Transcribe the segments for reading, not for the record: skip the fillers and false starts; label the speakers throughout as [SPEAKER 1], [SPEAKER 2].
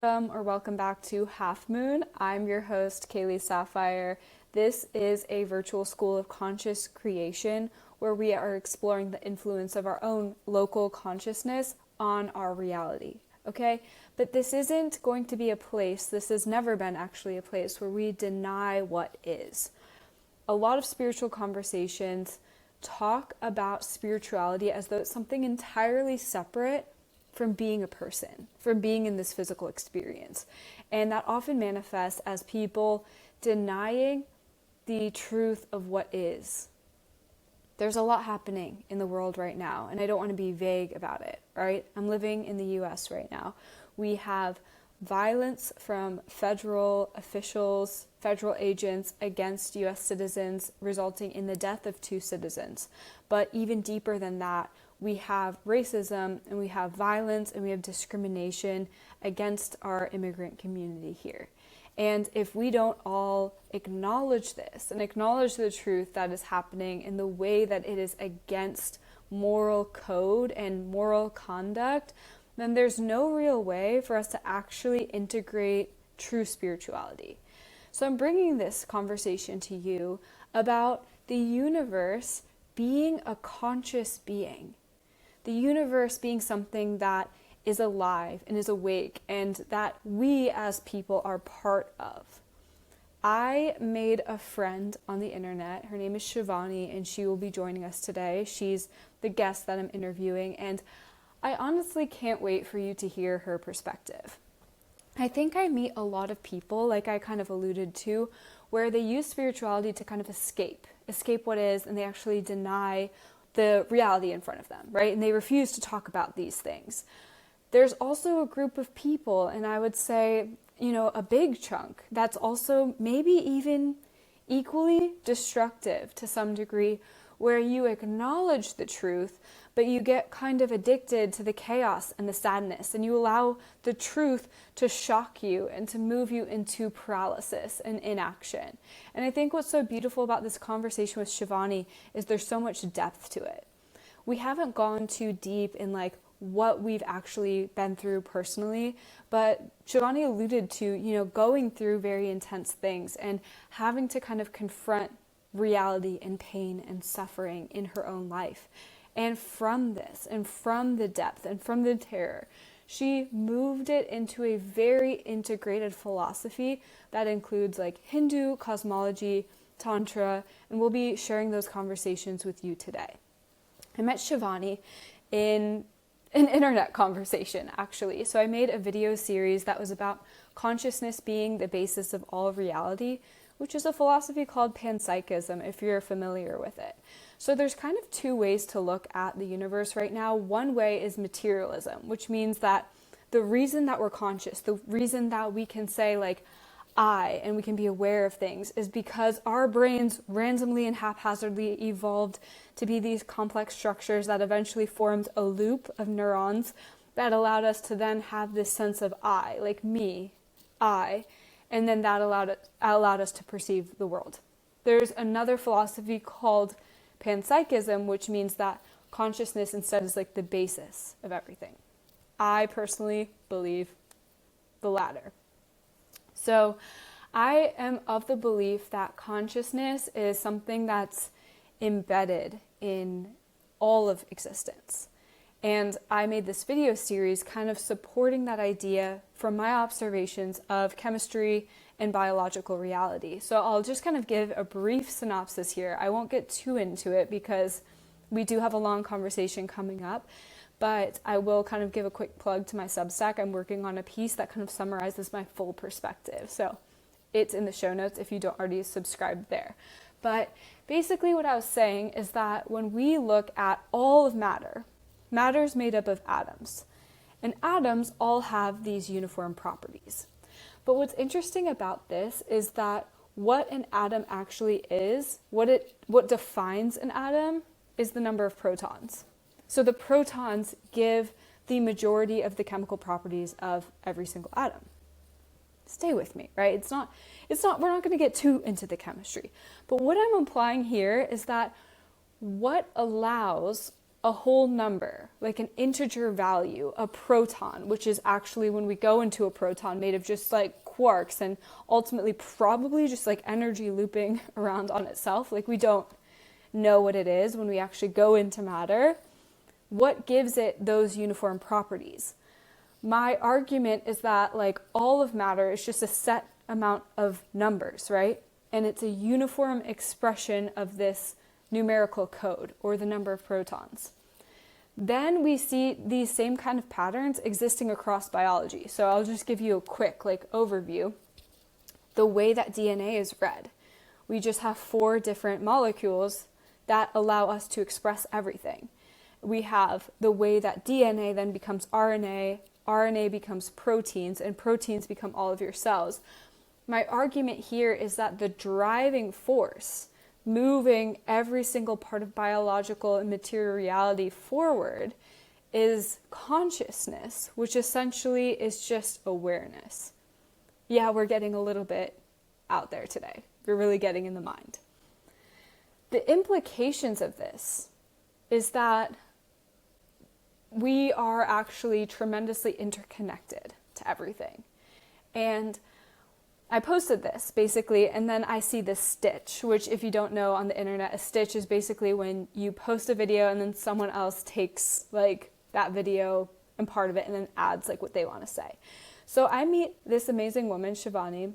[SPEAKER 1] Or welcome back to Half Moon. I'm your host, Kaylee Sapphire. This is a virtual school of conscious creation where we are exploring the influence of our own local consciousness on our reality. Okay? But this isn't going to be a place, this has never been actually a place where we deny what is. A lot of spiritual conversations talk about spirituality as though it's something entirely separate from being a person, from being in this physical experience. And that often manifests as people denying the truth of what is. There's a lot happening in the world right now, and I don't want to be vague about it, right? I'm living in the US right now. We have violence from federal officials, federal agents against US citizens, resulting in the death of 2 citizens. But even deeper than that, we have racism and we have violence and we have discrimination against our immigrant community here. And if we don't all acknowledge this and acknowledge the truth that is happening in the way that it is against moral code and moral conduct, then there's no real way for us to actually integrate true spirituality. So I'm bringing this conversation to you about the universe being a conscious being. The universe being something that is alive and is awake and that we as people are part of. I made a friend on the internet. Her name is Shivani and she will be joining us today. She's the guest that I'm interviewing and I honestly can't wait for you to hear her perspective. I think I meet a lot of people, like I kind of alluded to, where they use spirituality to kind of escape what is, and they actually deny the reality in front of them, right? And they refuse to talk about these things. There's also a group of people, and I would say, a big chunk that's also maybe even equally destructive to some degree, where you acknowledge the truth, but you get kind of addicted to the chaos and the sadness, and you allow the truth to shock you and to move you into paralysis and inaction. And I think what's so beautiful about this conversation with Shivani is there's so much depth to it. We haven't gone too deep in what we've actually been through personally, but Shivani alluded to, going through very intense things and having to kind of confront reality and pain and suffering in her own life. And from this, and from the depth, and from the terror, she moved it into a very integrated philosophy that includes Hindu cosmology, Tantra, and we'll be sharing those conversations with you today. I met Shivani in an internet conversation, actually. So I made a video series that was about consciousness being the basis of all reality, which is a philosophy called panpsychism, if you're familiar with it. So there's kind of 2 ways to look at the universe right now. One way is materialism, which means that the reason that we're conscious, the reason that we can say I, and we can be aware of things, is because our brains randomly and haphazardly evolved to be these complex structures that eventually formed a loop of neurons that allowed us to then have this sense of I, like me, I, and then that allowed us to perceive the world. There's another philosophy called panpsychism, which means that consciousness instead is the basis of everything. I personally believe the latter. So I am of the belief that consciousness is something that's embedded in all of existence. And I made this video series kind of supporting that idea from my observations of chemistry and biological reality. So I'll just kind of give a brief synopsis here. I won't get too into it because we do have a long conversation coming up, but I will kind of give a quick plug to my Substack. I'm working on a piece that kind of summarizes my full perspective. So it's in the show notes if you don't already subscribe there. But basically what I was saying is that when we look at all of matter, matter is made up of atoms, and atoms all have these uniform properties. But what's interesting about this is that what an atom actually is, what defines an atom, is the number of protons. So the protons give the majority of the chemical properties of every single atom. Stay with me, right? We're not going to get too into the chemistry. But what I'm implying here is that what allows a whole number, like an integer value, a proton, which is actually when we go into a proton made of just like quarks and ultimately probably just like energy looping around on itself. Like we don't know what it is when we actually go into matter. What gives it those uniform properties? My argument is that like all of matter is just a set amount of numbers, right? And it's a uniform expression of this numerical code or the number of protons. Then we see these same kind of patterns existing across biology. So I'll just give you a quick like overview. The way that DNA is read. We just have 4 different molecules that allow us to express everything. We have the way that DNA then becomes RNA, RNA becomes proteins, and proteins become all of your cells. My argument here is that the driving force moving every single part of biological and material reality forward is consciousness, which essentially is just awareness. Yeah, we're getting a little bit out there today. We're really getting in the mind. The implications of this is that we are actually tremendously interconnected to everything. And I posted this basically, and then I see this stitch, which if you don't know on the internet, a stitch is basically when you post a video and then someone else takes like that video and part of it and then adds like what they want to say. So I meet this amazing woman, Shivani,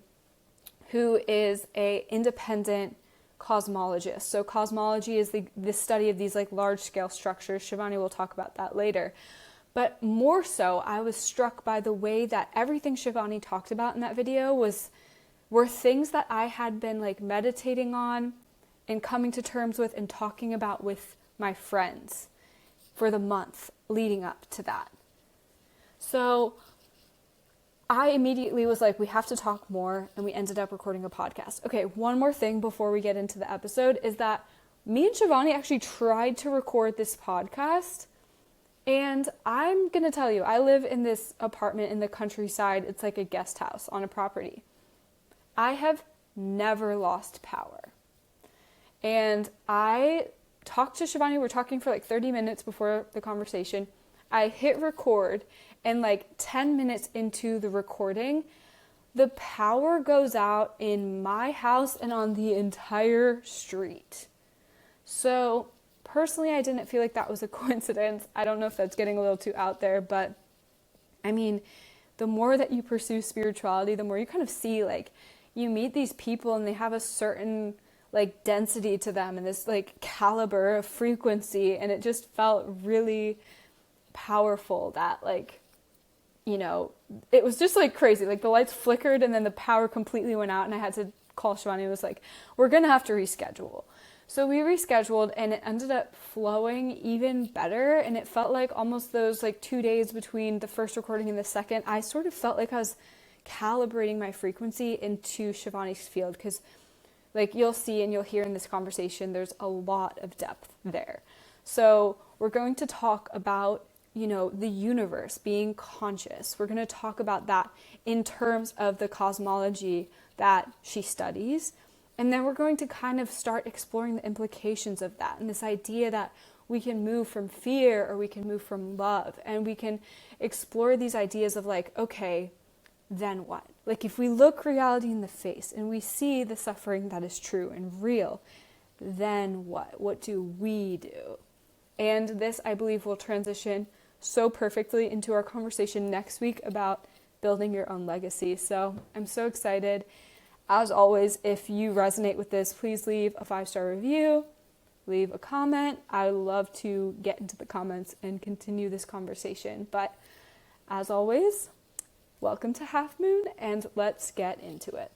[SPEAKER 1] who is a independent cosmologist. So cosmology is the study of these like large scale structures. Shivani will talk about that later. But more so, I was struck by the way that everything Shivani talked about in that video were things that I had been like meditating on and coming to terms with and talking about with my friends for the month leading up to that. So I immediately was like, we have to talk more, and we ended up recording a podcast. Okay, one more thing before we get into the episode is that me and Shivani actually tried to record this podcast, and I'm gonna tell you, I live in this apartment in the countryside. It's like a guest house on a property. I have never lost power. And I talked to Shivani, we're talking for like 30 minutes before the conversation. I hit record, and like 10 minutes into the recording, the power goes out in my house and on the entire street. So personally, I didn't feel like that was a coincidence. I don't know if that's getting a little too out there, but I mean, the more that you pursue spirituality, the more you kind of see like you meet these people and they have a certain like density to them and this like caliber of frequency, and it just felt really powerful that like, you know, it was just like crazy. Like the lights flickered and then the power completely went out, and I had to call Shivani and was like, we're gonna have to reschedule. So we rescheduled, and it ended up flowing even better, and it felt like almost those like 2 days between the first recording and the second, I sort of felt like I was calibrating my frequency into Shivani's field, because like you'll see and you'll hear in this conversation, there's a lot of depth there. So we're going to talk about, you know, the universe being conscious. We're going to talk about that in terms of the cosmology that she studies. And then we're going to kind of start exploring the implications of that and this idea that we can move from fear or we can move from love. And we can explore these ideas of like, okay, then what? Like if we look reality in the face and we see the suffering that is true and real, then what? What do we do? And this, I believe, will transition so perfectly into our conversation next week about building your own legacy. So I'm so excited. As always, if you resonate with this, please leave a 5-star review, leave a comment. I love to get into the comments and continue this conversation. But as always, welcome to Half Moon, and let's get into it.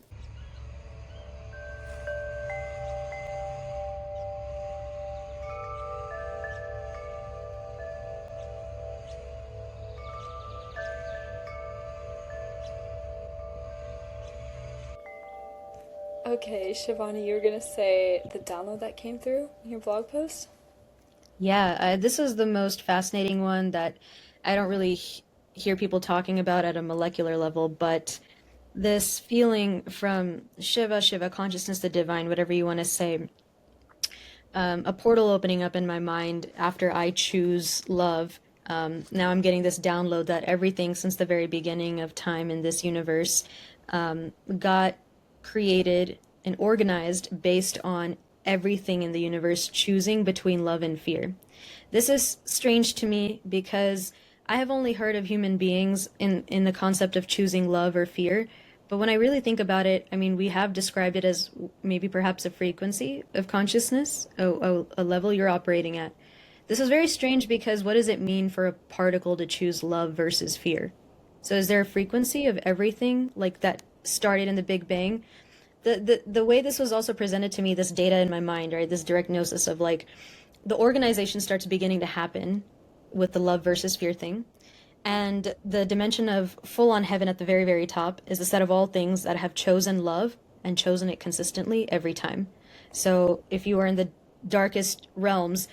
[SPEAKER 1] Okay, Shivani, you were going to say the download that came through in your blog post?
[SPEAKER 2] Yeah, this is the most fascinating one that I don't really hear people talking about at a molecular level, but this feeling from Shiva, consciousness, the divine, whatever you want to say, a portal opening up in my mind after I choose love. Now I'm getting this download that everything since the very beginning of time in this universe got created and organized based on everything in the universe choosing between love and fear. This is strange to me because I have only heard of human beings in the concept of choosing love or fear. But when I really think about it, I mean, we have described it as maybe perhaps a frequency of consciousness, a level you're operating at. This is very strange because what does it mean for a particle to choose love versus fear? So is there a frequency of everything like that started in the Big Bang? The way this was also presented to me, this data in my mind, right? This direct gnosis of like the organization starts beginning to happen with the love versus fear thing. And the dimension of full on heaven at the very, very top is the set of all things that have chosen love and chosen it consistently every time. So if you are in the darkest realms,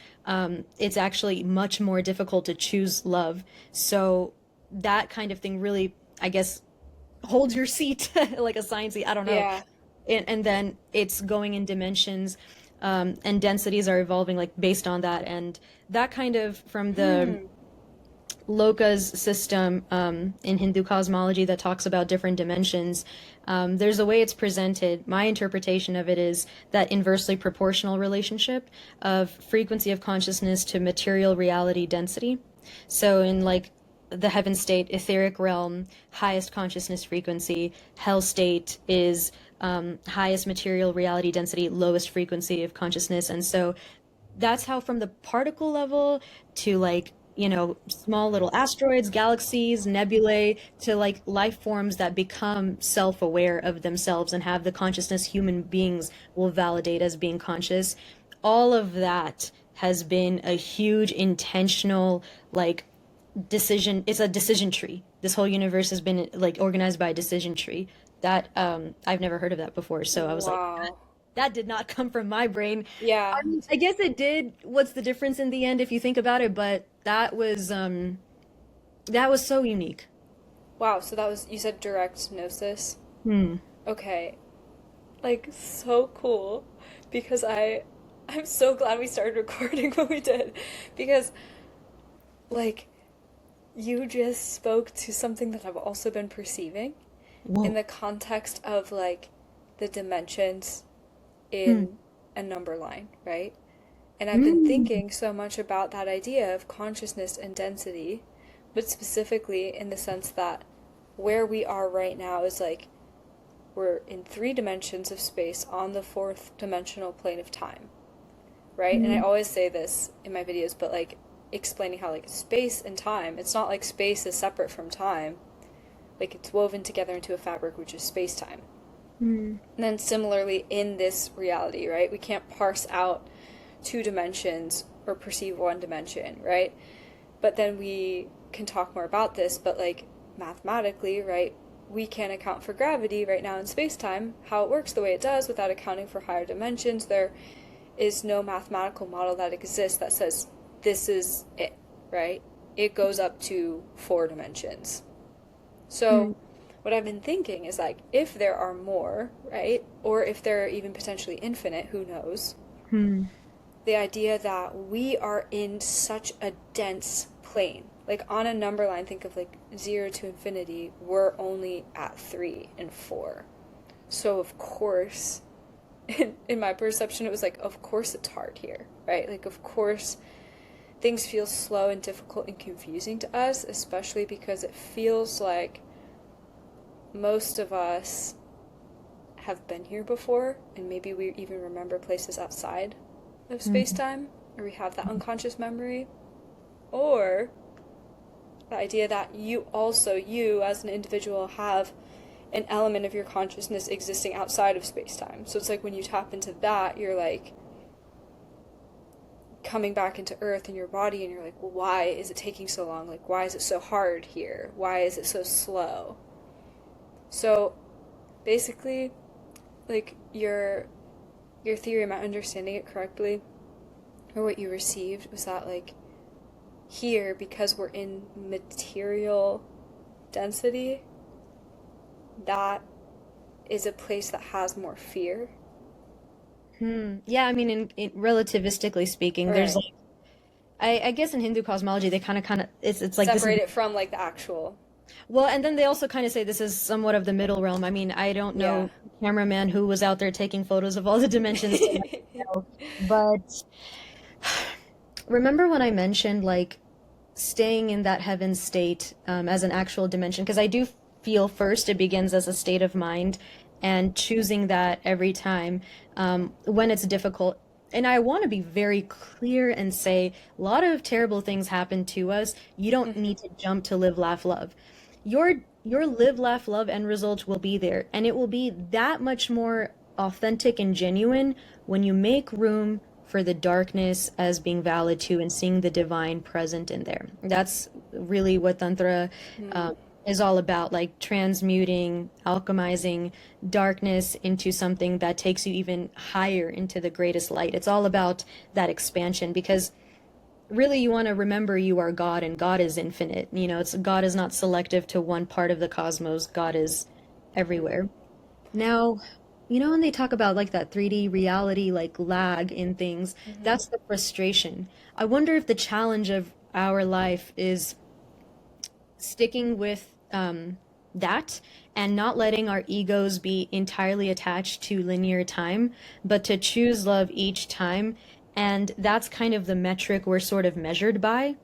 [SPEAKER 2] it's actually much more difficult to choose love. So that kind of thing really, I guess, holds your seat like a science seat. I don't know.
[SPEAKER 1] Yeah.
[SPEAKER 2] And then it's going in dimensions, and densities are evolving like based on that. And that kind of from the
[SPEAKER 1] Hmm.
[SPEAKER 2] Loka's system in Hindu cosmology that talks about different dimensions. There's a way it's presented. My interpretation of it is that inversely proportional relationship of frequency of consciousness to material reality density. So in like the heaven state, etheric realm, highest consciousness frequency, hell state is highest material reality density, lowest frequency of consciousness. And so that's how from the particle level to like small little asteroids, galaxies, nebulae, to like life forms that become self-aware of themselves and have the consciousness human beings will validate as being conscious. All of that has been a huge intentional like decision. It's a decision tree. This whole universe has been like organized by a decision tree that I've never heard of that before, so I was like,
[SPEAKER 1] Wow.
[SPEAKER 2] that did not come from my brain.
[SPEAKER 1] Yeah.
[SPEAKER 2] I mean, I guess it did. What's the difference in the end if you think about it? But that was so unique.
[SPEAKER 1] Wow. So that was, you said direct gnosis.
[SPEAKER 2] Hmm.
[SPEAKER 1] Okay. Like, so cool. Because I'm so glad we started recording when we did. Because, like, you just spoke to something that I've also been perceiving in
[SPEAKER 2] Whoa.
[SPEAKER 1] the context of, like, the dimensions
[SPEAKER 2] Hmm.
[SPEAKER 1] in a number line, right? And I've been
[SPEAKER 2] Hmm.
[SPEAKER 1] thinking so much about that idea of consciousness and density, but specifically in the sense that where we are right now is like we're in three dimensions of space on the fourth dimensional plane of time, right? And I
[SPEAKER 2] Hmm.
[SPEAKER 1] always say this in my videos, but like explaining how like space and time, it's not like space is separate from time, like it's woven together into a fabric, which is space time.
[SPEAKER 2] Hmm.
[SPEAKER 1] And then similarly in this reality, right? We can't parse out two dimensions or perceive one dimension, right? But then we can talk more about this, but like mathematically, right? We can't account for gravity right now in space time, how it works the way it does without accounting for higher dimensions. There is no mathematical model that exists that says this is it, right? It goes up to four dimensions.
[SPEAKER 2] Hmm.
[SPEAKER 1] So, what I've been thinking is like, if there are more, right? Or if they're even potentially infinite, who knows?
[SPEAKER 2] Hmm.
[SPEAKER 1] The idea that we are in such a dense plane. Like on a number line, think of like 0 to infinity, we're only at 3 and 4. So, of course, in my perception, it was like, of course it's hard here, right? Like, of course, things feel slow and difficult and confusing to us, especially because it feels like most of us have been here before, and maybe we even remember places outside of space
[SPEAKER 2] Hmm.
[SPEAKER 1] time, or we have that unconscious memory, or the idea that you as an individual, have an element of your consciousness existing outside of space time. So it's like when you tap into that, you're like coming back into Earth in your body, and you're like, well, why is it taking so long? Like, why is it so hard here? Why is it so slow? So basically, like your theory, am I understanding it correctly? Or what you received was that like here, because we're in material density, that is a place that has more fear.
[SPEAKER 2] Yeah, I mean, in relativistically speaking, there's
[SPEAKER 1] Right.
[SPEAKER 2] like, I guess in Hindu cosmology, they kind of, it's like this is,
[SPEAKER 1] Separate it from like the actual.
[SPEAKER 2] well, and then they also kind of say this is somewhat of the middle realm. I mean, I don't
[SPEAKER 1] Yeah.
[SPEAKER 2] know cameraman who was out there taking photos of all the dimensions, so I don't know. But remember when I mentioned like staying in that heaven state as an actual dimension? Because I do feel first it begins as a state of mind and choosing that every time when it's difficult. And I want to be very clear and say a lot of terrible things happen to us. You don't need to jump to live, laugh, love. Your live, laugh, love end result will be there, and it will be that much more authentic and genuine when you make room for the darkness as being valid too and seeing the divine present in there. That's really what Tantra is all about, like transmuting, alchemizing darkness into something that takes you even higher into the greatest light. It's all about that expansion because really you want to remember you are God and God is infinite. You know, it's God is not selective to one part of the cosmos. God is everywhere. Now, you know, when they talk about like that 3D reality, like lag in things, that's the frustration. I wonder if the challenge of our life is sticking with that and not letting our egos be entirely attached to linear time, but to choose love each time. And that's kind of the metric we're sort of measured by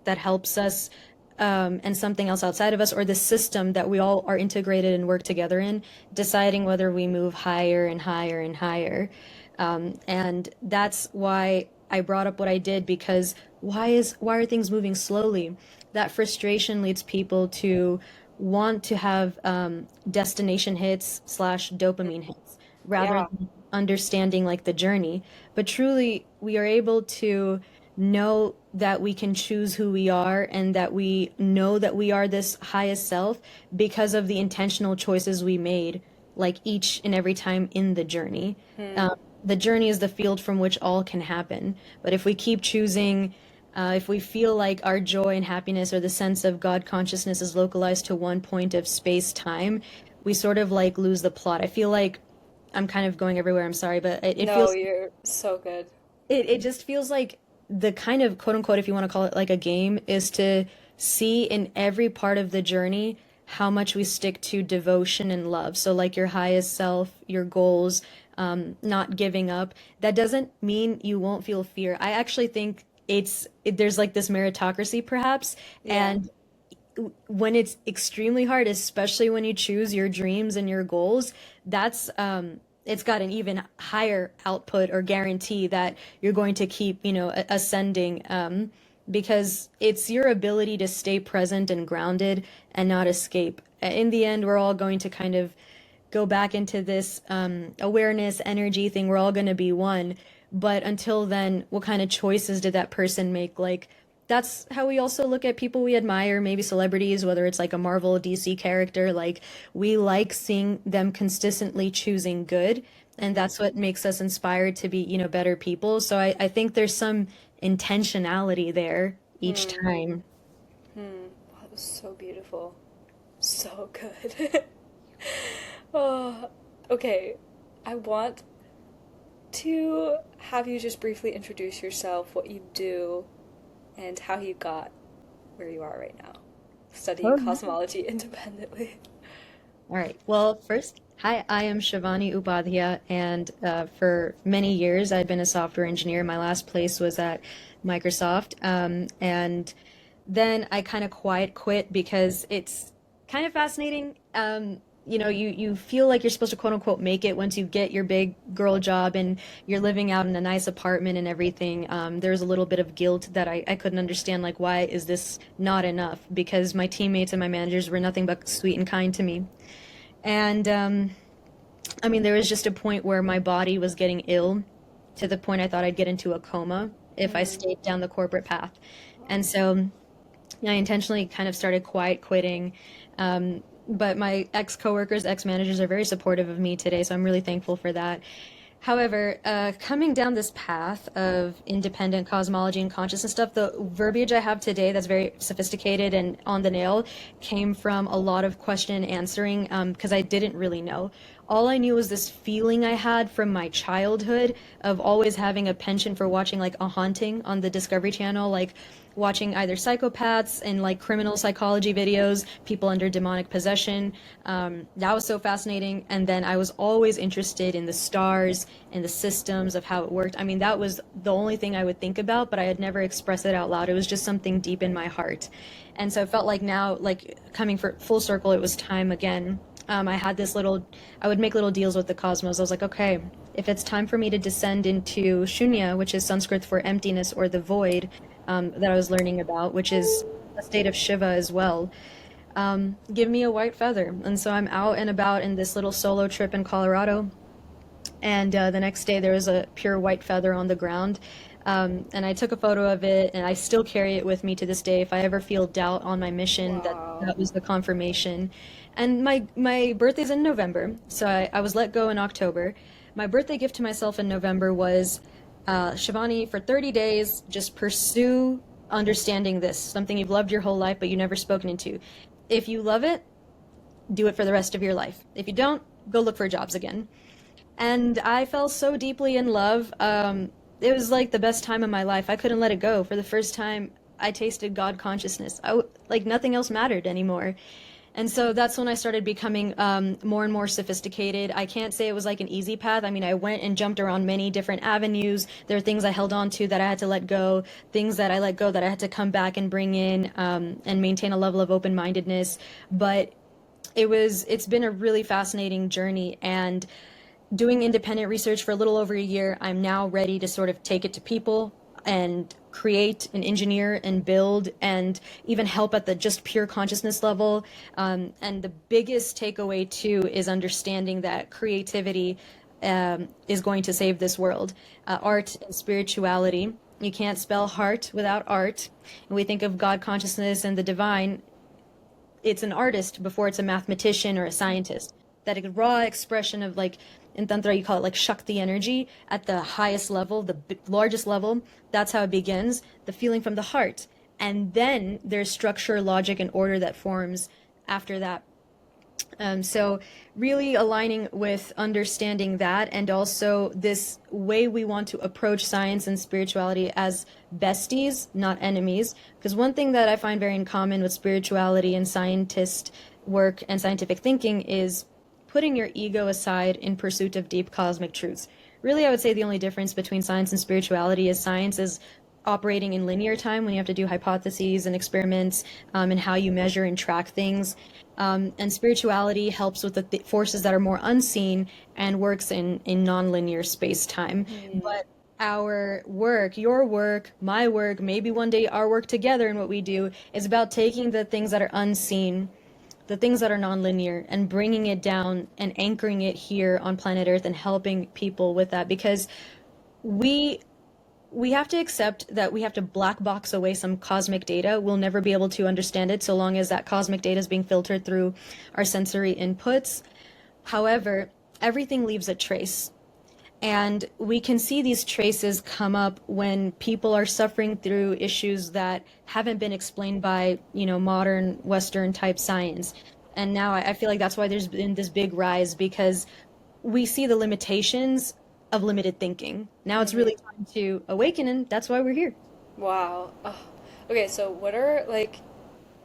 [SPEAKER 2] that helps us and something else outside of us, or the system that we all are integrated and work together in, deciding whether we move higher and higher and higher. And that's why I brought up what I did because why are things moving slowly? That frustration leads people to want to have destination hits slash dopamine hits rather
[SPEAKER 1] Yeah.
[SPEAKER 2] than understanding like the journey. But truly, we are able to know that we can choose who we are and that we know that we are this highest self because of the intentional choices we made, like each and every time in the journey. The journey is the field from which all can happen. But if we keep choosing, if we feel like our joy and happiness or the sense of God consciousness is localized to one point of space time, we sort of like lose the plot. I feel like I'm kind of going everywhere. I'm sorry, but it
[SPEAKER 1] No,
[SPEAKER 2] feels
[SPEAKER 1] you're so good.
[SPEAKER 2] it just feels like the kind of quote unquote, if you want to call it like a game, is to see in every part of the journey how much we stick to devotion and love. So, like your highest self, your goals, not giving up. That doesn't mean you won't feel fear. I actually think there's like this meritocracy perhaps,
[SPEAKER 1] Yeah.
[SPEAKER 2] and when it's extremely hard, especially when you choose your dreams and your goals, that's it's got an even higher output or guarantee that you're going to keep, you know, ascending because it's your ability to stay present and grounded and not escape. In the end, we're all going to kind of go back into this awareness energy thing. We're all going to be one. But until then, what kind of choices did that person make? Like, that's how we also look at people we admire, maybe celebrities, whether it's like a Marvel DC character. Like, we like seeing them consistently choosing good. And that's what makes us inspired to be, you know, better people. So I think there's some intentionality there each time.
[SPEAKER 1] Wow, that was so beautiful. So good. Oh, okay. I want to have you just briefly introduce yourself, what you do, and how you got where you are right now, studying cosmology independently.
[SPEAKER 2] All right. Well, first, hi, I am Shivani Upadhayay, and for many years I've been a software engineer. My last place was at Microsoft, and then I kind of quiet quit because it's kind of fascinating. You know, you feel like you're supposed to quote unquote make it once you get your big girl job and you're living out in a nice apartment and everything. There's a little bit of guilt that I couldn't understand, like, why is this not enough? Because my teammates and my managers were nothing but sweet and kind to me. And I mean, there was just a point where my body was getting ill to the point I thought I'd get into a coma if I stayed down the corporate path. And so I intentionally kind of started quiet quitting. But my ex coworkers, ex managers are very supportive of me today, so I'm really thankful for that. However, coming down this path of independent cosmology and consciousness stuff, the verbiage I have today that's very sophisticated and on the nail came from a lot of question and answering because I didn't really know. All I knew was this feeling I had from my childhood of always having a penchant for watching like a haunting on the Discovery Channel, like watching either psychopaths and like criminal psychology videos, people under demonic possession. That was so fascinating. And then I was always interested in the stars and the systems of how it worked. I mean, that was the only thing I would think about, but I had never expressed it out loud. It was just something deep in my heart. And so it felt like now, like coming for full circle, it was time again. I had this little, I would make little deals with the cosmos. I was like, okay, if it's time for me to descend into Shunya, which is Sanskrit for emptiness or the void, that I was learning about, which is a state of Shiva as well. Give me a white feather. And so I'm out and about in this little solo trip in Colorado. And the next day there was a pure white feather on the ground. And I took a photo of it, and I still carry it with me to this day. If I ever feel doubt on my mission,
[SPEAKER 1] Wow.
[SPEAKER 2] that was the confirmation. And my birthday's in November, so I was let go in October. My birthday gift to myself in November was Shivani, for 30 days, just pursue understanding this, something you've loved your whole life, but you've never spoken into. If you love it, do it for the rest of your life. If you don't, go look for jobs again. And I fell so deeply in love. It was like the best time of my life. I couldn't let it go. For the first time, I tasted God consciousness. Like nothing else mattered anymore. And so that's when I started becoming more and more sophisticated. I can't say it was like an easy path. I mean, I went and jumped around many different avenues. There are things I held on to that I had to let go, things that I let go that I had to come back and bring in and maintain a level of open-mindedness. But it's been a really fascinating journey. And doing independent research for a little over a year, I'm now ready to sort of take it to people and create and engineer and build and even help at the just pure consciousness level. And the biggest takeaway too is understanding that creativity is going to save this world. Art and spirituality. You can't spell heart without art. And we think of God consciousness and the divine, it's an artist before it's a mathematician or a scientist. That raw expression of like in Tantra you call it like Shakti energy at the highest level, the largest level. That's how it begins, the feeling from the heart. And then there's structure, logic, and order that forms after that. So really aligning with understanding that and also this way we want to approach science and spirituality as besties, not enemies. Because one thing that I find very in common with spirituality and scientist work and scientific thinking is putting your ego aside in pursuit of deep cosmic truths. Really, I would say the only difference between science and spirituality is science is operating in linear time when you have to do hypotheses and experiments and how you measure and track things. And spirituality helps with the forces that are more unseen and works in nonlinear space-time. But our work, your work, my work, maybe one day our work together and what we do is about taking the things that are unseen, the things that are nonlinear, and bringing it down and anchoring it here on planet Earth and helping people with that because we have to accept that we have to black box away some cosmic data. We'll never be able to understand it so long as that cosmic data is being filtered through our sensory inputs. However, everything leaves a trace. And we can see these traces come up when people are suffering through issues that haven't been explained by, modern Western type science. And now I feel like that's why there's been this big rise because we see the limitations of limited thinking. Now it's really time to awaken, and that's why we're here.
[SPEAKER 1] Wow. Oh. Okay, so what are like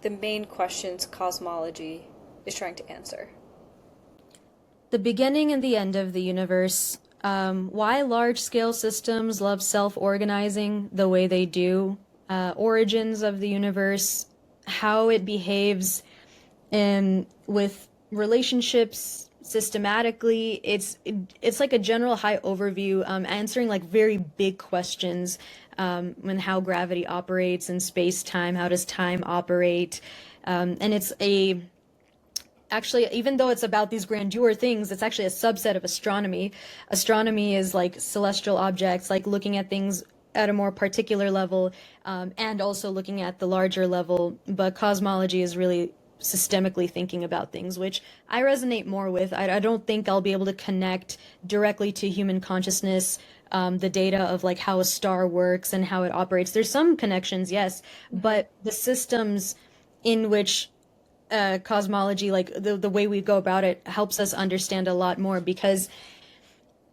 [SPEAKER 1] the main questions cosmology is trying to answer?
[SPEAKER 2] The beginning and the end of the universe. Why large-scale systems love self-organizing the way they do. Origins of the universe. How it behaves with relationships systematically. It's like a general high overview, answering like very big questions, and how gravity operates in space-time. How does time operate? And it's actually, even though it's about these grandeur things, it's actually a subset of astronomy. Astronomy is like celestial objects, like looking at things at a more particular level, and also looking at the larger level. But cosmology is really systemically thinking about things, which I resonate more with. I don't think I'll be able to connect directly to human consciousness, the data of like how a star works and how it operates. There's some connections, yes, but the systems in which cosmology, like the way we go about it, helps us understand a lot more because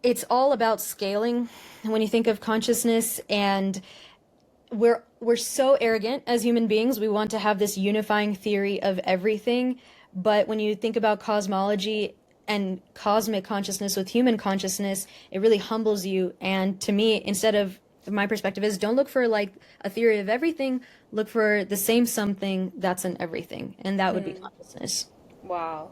[SPEAKER 2] it's all about scaling when you think of consciousness. And we're so arrogant as human beings. We want to have this unifying theory of everything. But when you think about cosmology and cosmic consciousness with human consciousness, it really humbles you. And to me, instead of my perspective is don't look for like a theory of everything, look for the same something that's in everything. And that would be consciousness.
[SPEAKER 1] Wow.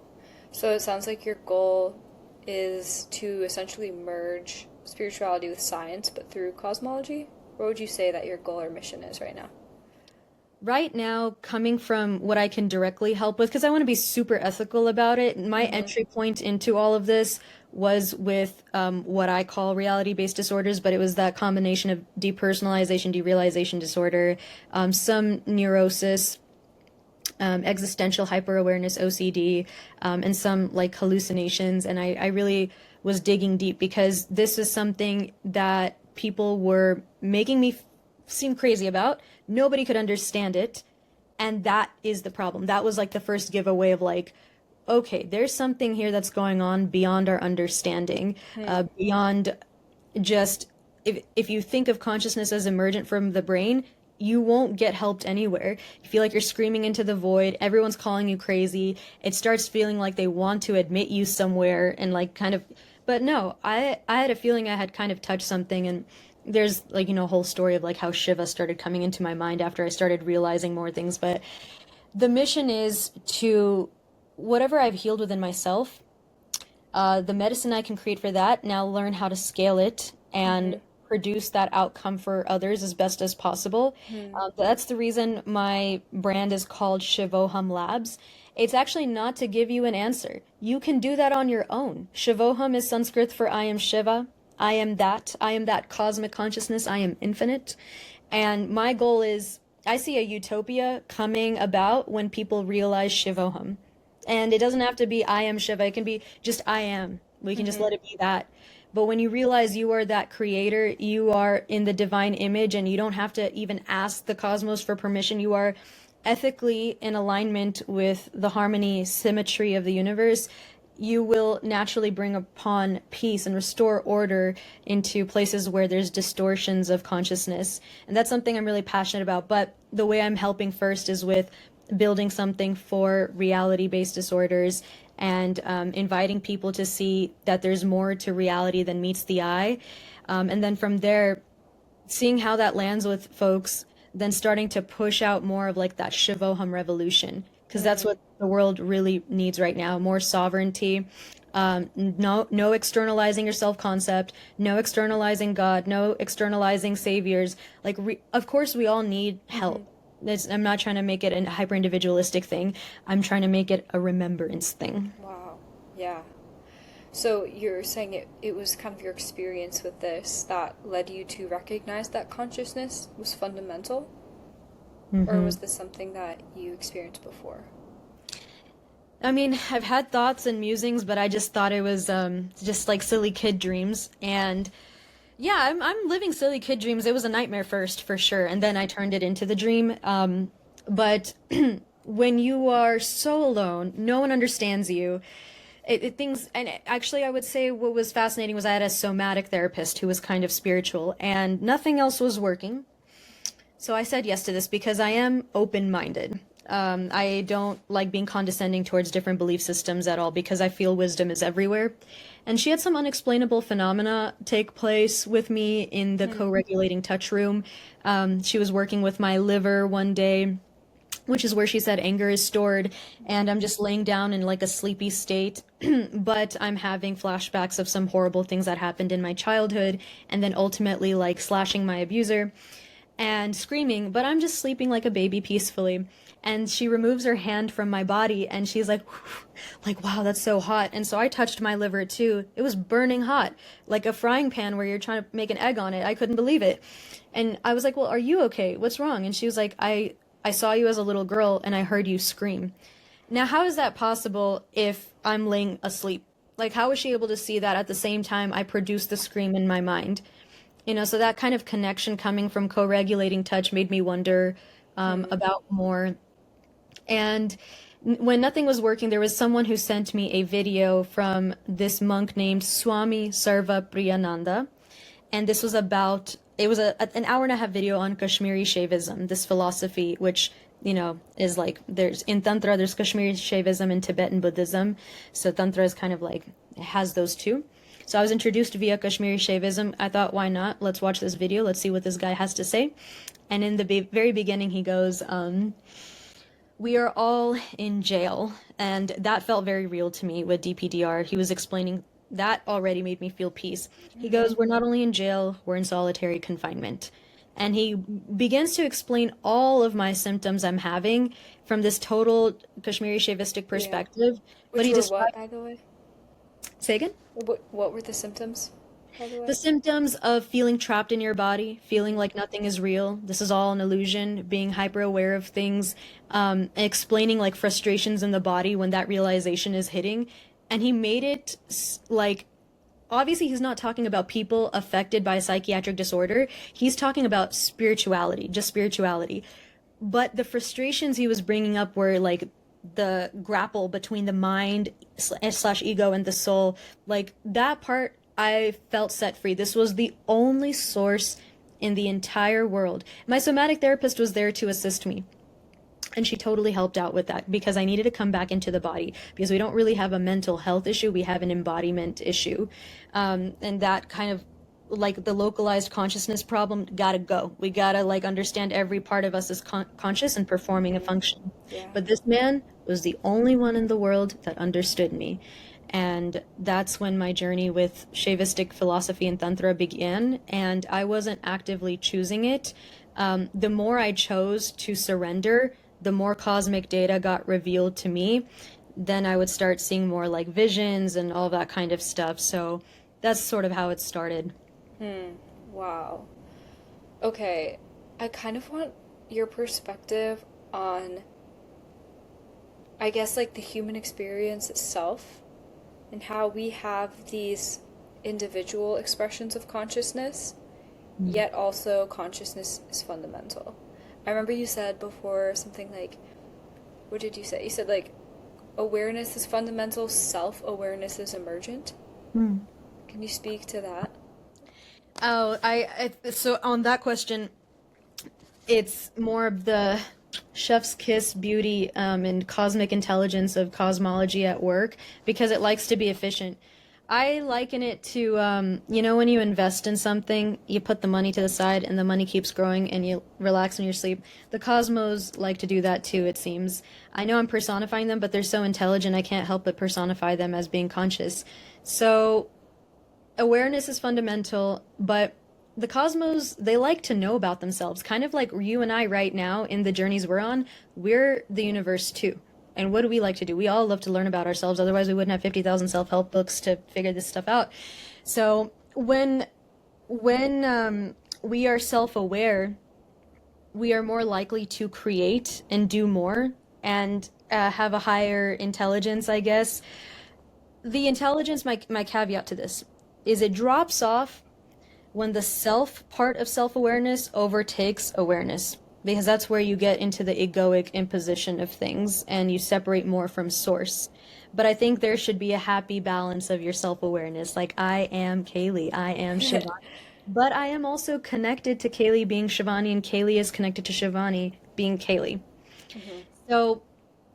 [SPEAKER 1] So it sounds like your goal is to essentially merge spirituality with science, but through cosmology? What would you say that your goal or mission is right now?
[SPEAKER 2] Right now, coming from what I can directly help with, because I want to be super ethical about it, my entry point into all of this was with what I call reality-based disorders, but it was that combination of depersonalization, derealization disorder, some neurosis, existential hyper-awareness, OCD, and some like hallucinations. And I really was digging deep because this is something that people were making me seem crazy about. Nobody could understand it. And that is the problem. That was like the first giveaway of like, okay, there's something here that's going on beyond our understanding, beyond just if you think of consciousness as emergent from the brain, you won't get helped anywhere. You feel like you're screaming into the void. Everyone's calling you crazy. It starts feeling like they want to admit you somewhere and like kind of, but no, I had a feeling I had kind of touched something. And there's like, a whole story of like how Shiva started coming into my mind after I started realizing more things. But the mission is to whatever I've healed within myself, the medicine I can create for that, now learn how to scale it and produce that outcome for others as best as possible. That's the reason my brand is called Shivoham Labs. It's actually not to give you an answer. You can do that on your own. Shivoham is Sanskrit for I am Shiva. I am that. I am that cosmic consciousness. I am infinite. And my goal is I see a utopia coming about when people realize Shivoham. And it doesn't have to be I am Shiva. It can be just I am. We can just let it be that. But when you realize you are that creator, you are in the divine image, and you don't have to even ask the cosmos for permission. You are ethically in alignment with the harmony, symmetry of the universe. You will naturally bring upon peace and restore order into places where there's distortions of consciousness. And that's something I'm really passionate about. But the way I'm helping first is with building something for reality-based disorders and inviting people to see that there's more to reality than meets the eye. And then from there, seeing how that lands with folks, then starting to push out more of like that Shivoham revolution, because that's what the world really needs right now, more sovereignty. No externalizing your self-concept, no externalizing God, no externalizing saviors. Like, of course, we all need help. I'm not trying to make it a hyper individualistic thing. I'm trying to make it a remembrance thing.
[SPEAKER 1] Wow. Yeah. So you're saying it was kind of your experience with this that led you to recognize that consciousness was fundamental? Or was this something that you experienced before?
[SPEAKER 2] I mean, I've had thoughts and musings, but I just thought it was just like silly kid dreams. And yeah, I'm living silly kid dreams. It was a nightmare first, for sure, and then I turned it into the dream. But when you are so alone, no one understands you. Things, and actually, I would say what was fascinating was I had a somatic therapist who was kind of spiritual, and nothing else was working. So I said yes to this because I am open-minded. I don't like being condescending towards different belief systems at all because I feel wisdom is everywhere. And she had some unexplainable phenomena take place with me in the co-regulating touch room. She was working with my liver one day, which is where she said anger is stored, and I'm just laying down in like a sleepy state, but I'm having flashbacks of some horrible things that happened in my childhood, and then ultimately like slashing my abuser and screaming, but I'm just sleeping like a baby peacefully. And she removes her hand from my body and she's like, wow, that's so hot. And so I touched my liver too. It was burning hot, like a frying pan where you're trying to make an egg on it. I couldn't believe it. And I was like, well, are you okay? What's wrong? And she was like, I saw you as a little girl and I heard you scream. Now, how is that possible if I'm laying asleep? Like, how was she able to see that at the same time I produce the scream in my mind? So that kind of connection coming from co-regulating touch made me wonder about more. And when nothing was working, there was someone who sent me a video from this monk named Swami Sarva Priyananda. And this was about, it was an hour and a half video on Kashmiri Shaivism, this philosophy, which, is like, there's in Tantra, there's Kashmiri Shaivism and Tibetan Buddhism. So Tantra is kind of like, it has those two. So I was introduced via Kashmiri Shaivism. I thought, why not? Let's watch this video. Let's see what this guy has to say. And in the very beginning, he goes, we are all in jail. And that felt very real to me with DPDR. He was explaining that already made me feel peace. He goes, we're not only in jail, we're in solitary confinement. And he begins to explain all of my symptoms I'm having from this total Kashmiri Shaivistic
[SPEAKER 1] Yeah.
[SPEAKER 2] perspective. But
[SPEAKER 1] Which
[SPEAKER 2] he
[SPEAKER 1] were what,
[SPEAKER 2] described,
[SPEAKER 1] by the way?
[SPEAKER 2] say again?
[SPEAKER 1] What were the symptoms, by the
[SPEAKER 2] The
[SPEAKER 1] way?
[SPEAKER 2] symptoms of feeling trapped in your body, feeling like nothing is real, this is all an illusion, being hyper aware of things, explaining like frustrations in the body when that realization is hitting. And he made it like, obviously, he's not talking about people affected by a psychiatric disorder. He's talking about spirituality, just spirituality. But the frustrations he was bringing up were like the grapple between the mind slash ego and the soul. Like that part, I felt set free. This was the only source in the entire world. My somatic therapist was there to assist me. And she totally helped out with that because I needed to come back into the body because we don't really have a mental health issue. We have an embodiment issue. And that kind of like the localized consciousness problem gotta go. We gotta like understand every part of us is conscious and performing a function.
[SPEAKER 1] Yeah.
[SPEAKER 2] But this man was the only one in the world that understood me. And that's when my journey with Shaivistic philosophy and Tantra began. And I wasn't actively choosing it. The more I chose to surrender, the more cosmic data got revealed to me. Then I would start seeing more like visions and all that kind of stuff. So that's sort of how it started.
[SPEAKER 1] Wow. Okay, I kind of want your perspective on, I guess, like the human experience itself and how we have these individual expressions of consciousness, yet also consciousness is fundamental. I remember you said before something like, what did you say? You said like awareness is fundamental, self-awareness is emergent. Can you speak to that?
[SPEAKER 2] Oh, so on that question, it's more of the chef's kiss beauty and cosmic intelligence of cosmology at work because it likes to be efficient. I liken it to, when you invest in something, you put the money to the side and the money keeps growing and you relax in your sleep. The cosmos like to do that too, it seems. I know I'm personifying them, but they're so intelligent, I can't help but personify them as being conscious. So awareness is fundamental, but the cosmos, they like to know about themselves. Kind of like you and I right now in the journeys we're on, we're the universe too. And what do we like to do? We all love to learn about ourselves. Otherwise, we wouldn't have 50,000 self-help books to figure this stuff out. So when we are self-aware, we are more likely to create and do more and have a higher intelligence, I guess. The intelligence, my caveat to this, is it drops off when the self part of self-awareness overtakes awareness because that's where you get into the egoic imposition of things and you separate more from source. But I think there should be a happy balance of your self-awareness. Like I am Kaylee, I am Shivani. But I am also connected to Kaylee being Shivani and Kaylee is connected to Shivani being Kaylee. So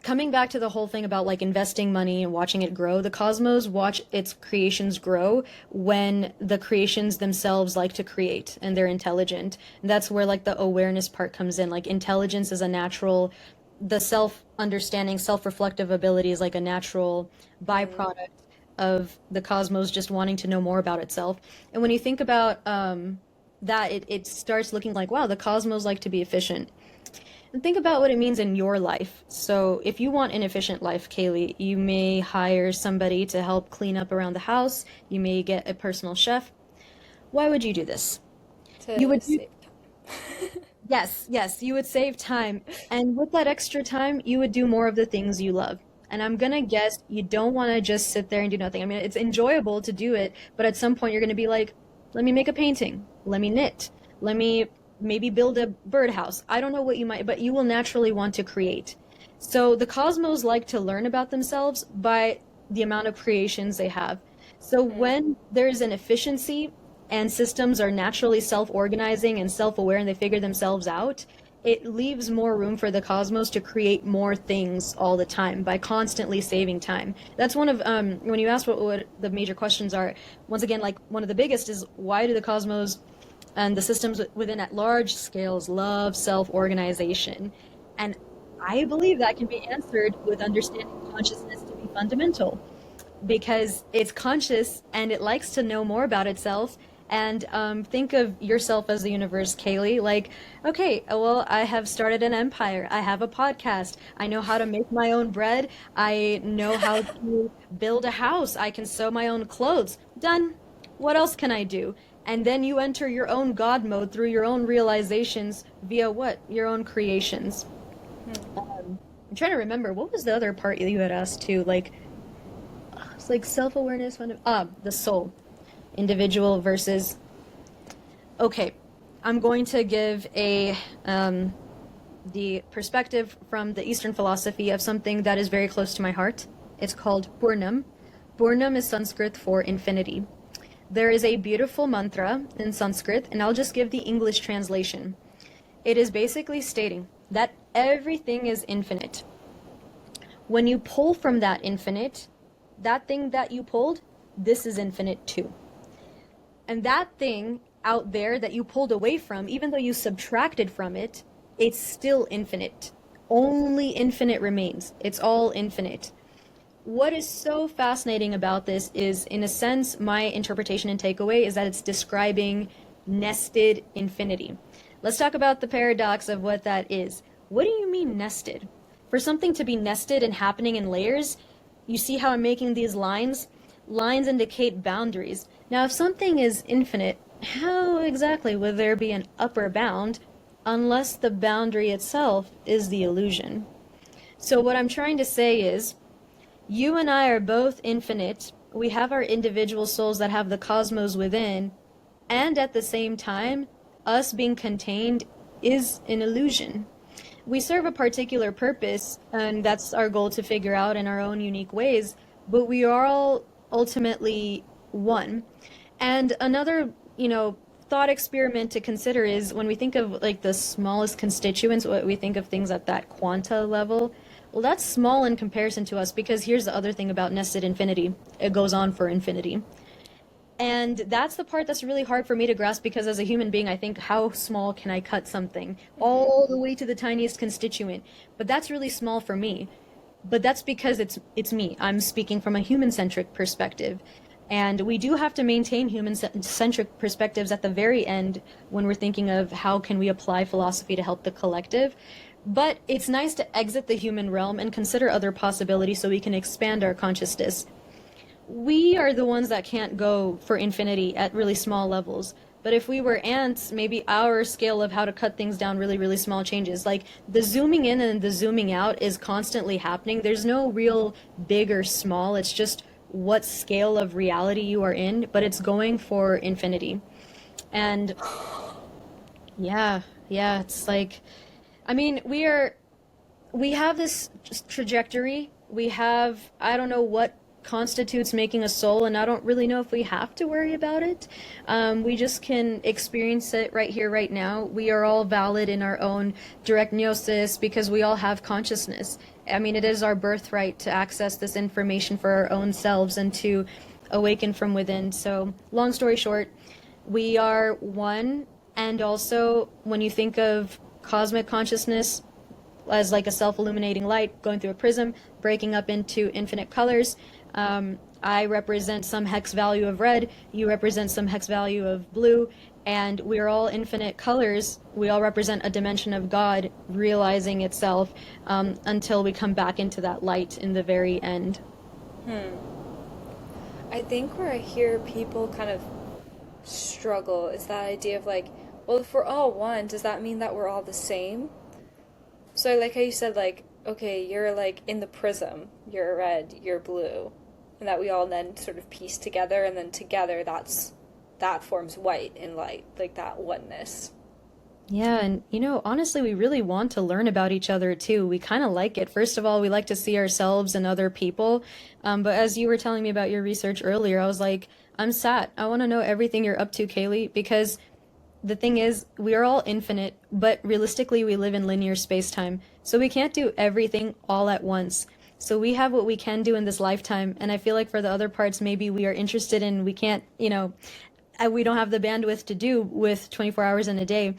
[SPEAKER 2] coming back to the whole thing about like investing money and watching it grow, the cosmos watch its creations grow when the creations themselves like to create and they're intelligent. And that's where like the awareness part comes in. Like intelligence is a natural, the self-understanding, self-reflective ability is like a natural byproduct of the cosmos just wanting to know more about itself. And when you think about that, it starts looking like, wow, the cosmos like to be efficient. And think about what it means in your life. So if you want an efficient life, Kaylee, you may hire somebody to help clean up around the house. You may get a personal chef. Why would you do this? You
[SPEAKER 1] To
[SPEAKER 2] would do
[SPEAKER 1] save time.
[SPEAKER 2] Yes, yes, you would save time. And with that extra time, you would do more of the things you love. And I'm gonna guess you don't want to just sit there and do nothing. I mean, it's enjoyable to do it, but at some point you're gonna be like, let me make a painting, let me knit, let me maybe build a birdhouse. I don't know what you might, but you will naturally want to create. So the cosmos like to learn about themselves by the amount of creations they have. So when there's an efficiency and systems are naturally self-organizing and self-aware and they figure themselves out, it leaves more room for the cosmos to create more things all the time by constantly saving time. That's one of when you ask what the major questions are, once again, like one of the biggest is why do the cosmos and the systems within at large scales love self-organization? And I believe that can be answered with understanding consciousness to be fundamental because it's conscious and it likes to know more about itself. And think of yourself as the universe, Kaylee. Like, okay, well, I have started an empire. I have a podcast. I know how to make my own bread. I know how to build a house. I can sew my own clothes. Done. What else can I do? And then you enter your own God mode through your own realizations via what? Your own creations. I'm trying to remember, what was the other part you had asked too? Like, it's like self-awareness, the soul, individual versus. Okay, I'm going to give the perspective from the Eastern philosophy of something that is very close to my heart. It's called Purnam. Purnam is Sanskrit for infinity. There is a beautiful mantra in Sanskrit, and I'll just give the English translation. It is basically stating that everything is infinite. When you pull from that infinite, that thing that you pulled, this is infinite too. And that thing out there that you pulled away from, even though you subtracted from it, it's still infinite. Only infinite remains. It's all infinite. What is so fascinating about this is, in a sense, my interpretation and takeaway is that it's describing nested infinity. Let's talk about the paradox of what that is. What do you mean nested? For something to be nested and happening in layers, you see how I'm making these lines? Lines indicate boundaries. Now, if something is infinite, how exactly would there be an upper bound unless the boundary itself is the illusion? So what I'm trying to say is, you and I are both infinite. We have our individual souls that have the cosmos within, and at the same time, us being contained is an illusion. We serve a particular purpose, and that's our goal to figure out in our own unique ways, but we are all ultimately one. And another, thought experiment to consider is when we think of like the smallest constituents, what we think of things at that quanta level. Well, that's small in comparison to us because here's the other thing about nested infinity. It goes on for infinity. And that's the part that's really hard for me to grasp because as a human being, I think, how small can I cut something? All the way to the tiniest constituent. But that's really small for me. But that's because it's me. I'm speaking from a human-centric perspective. And we do have to maintain human-centric perspectives at the very end when we're thinking of how can we apply philosophy to help the collective. But it's nice to exit the human realm and consider other possibilities so we can expand our consciousness. We are the ones that can't go for infinity at really small levels. But if we were ants, maybe our scale of how to cut things down really, really small changes. Like the zooming in and the zooming out is constantly happening. There's no real big or small. It's just what scale of reality you are in, but it's going for infinity. And yeah, it's like, I mean, we have this trajectory. We have, I don't know what constitutes making a soul, and I don't really know if we have to worry about it. We just can experience it right here, right now. We are all valid in our own direct gnosis because we all have consciousness. I mean, it is our birthright to access this information for our own selves and to awaken from within. So, long story short, we are one, and also when you think of cosmic consciousness as like a self-illuminating light going through a prism, breaking up into infinite colors. I represent some hex value of red, you represent some hex value of blue, and we are all infinite colors. We all represent a dimension of God realizing itself until we come back into that light in the very end.
[SPEAKER 1] I think where I hear people kind of struggle is that idea of like, Well, if we're all one, does that mean that we're all the same? So, like how you said, like, okay, you're like in the prism, you're red, you're blue, and that we all then sort of piece together, and then together that forms white and light, like that oneness.
[SPEAKER 2] Yeah, and honestly, we really want to learn about each other too. We kind of like it. First of all, we like to see ourselves and other people. But as you were telling me about your research earlier, I was like, I'm sat. I want to know everything you're up to, Kaylee, because the thing is, we are all infinite, but realistically, we live in linear space-time. So we can't do everything all at once. So we have what we can do in this lifetime, and I feel like for the other parts, maybe we are interested in, we can't, we don't have the bandwidth to do with 24 hours in a day.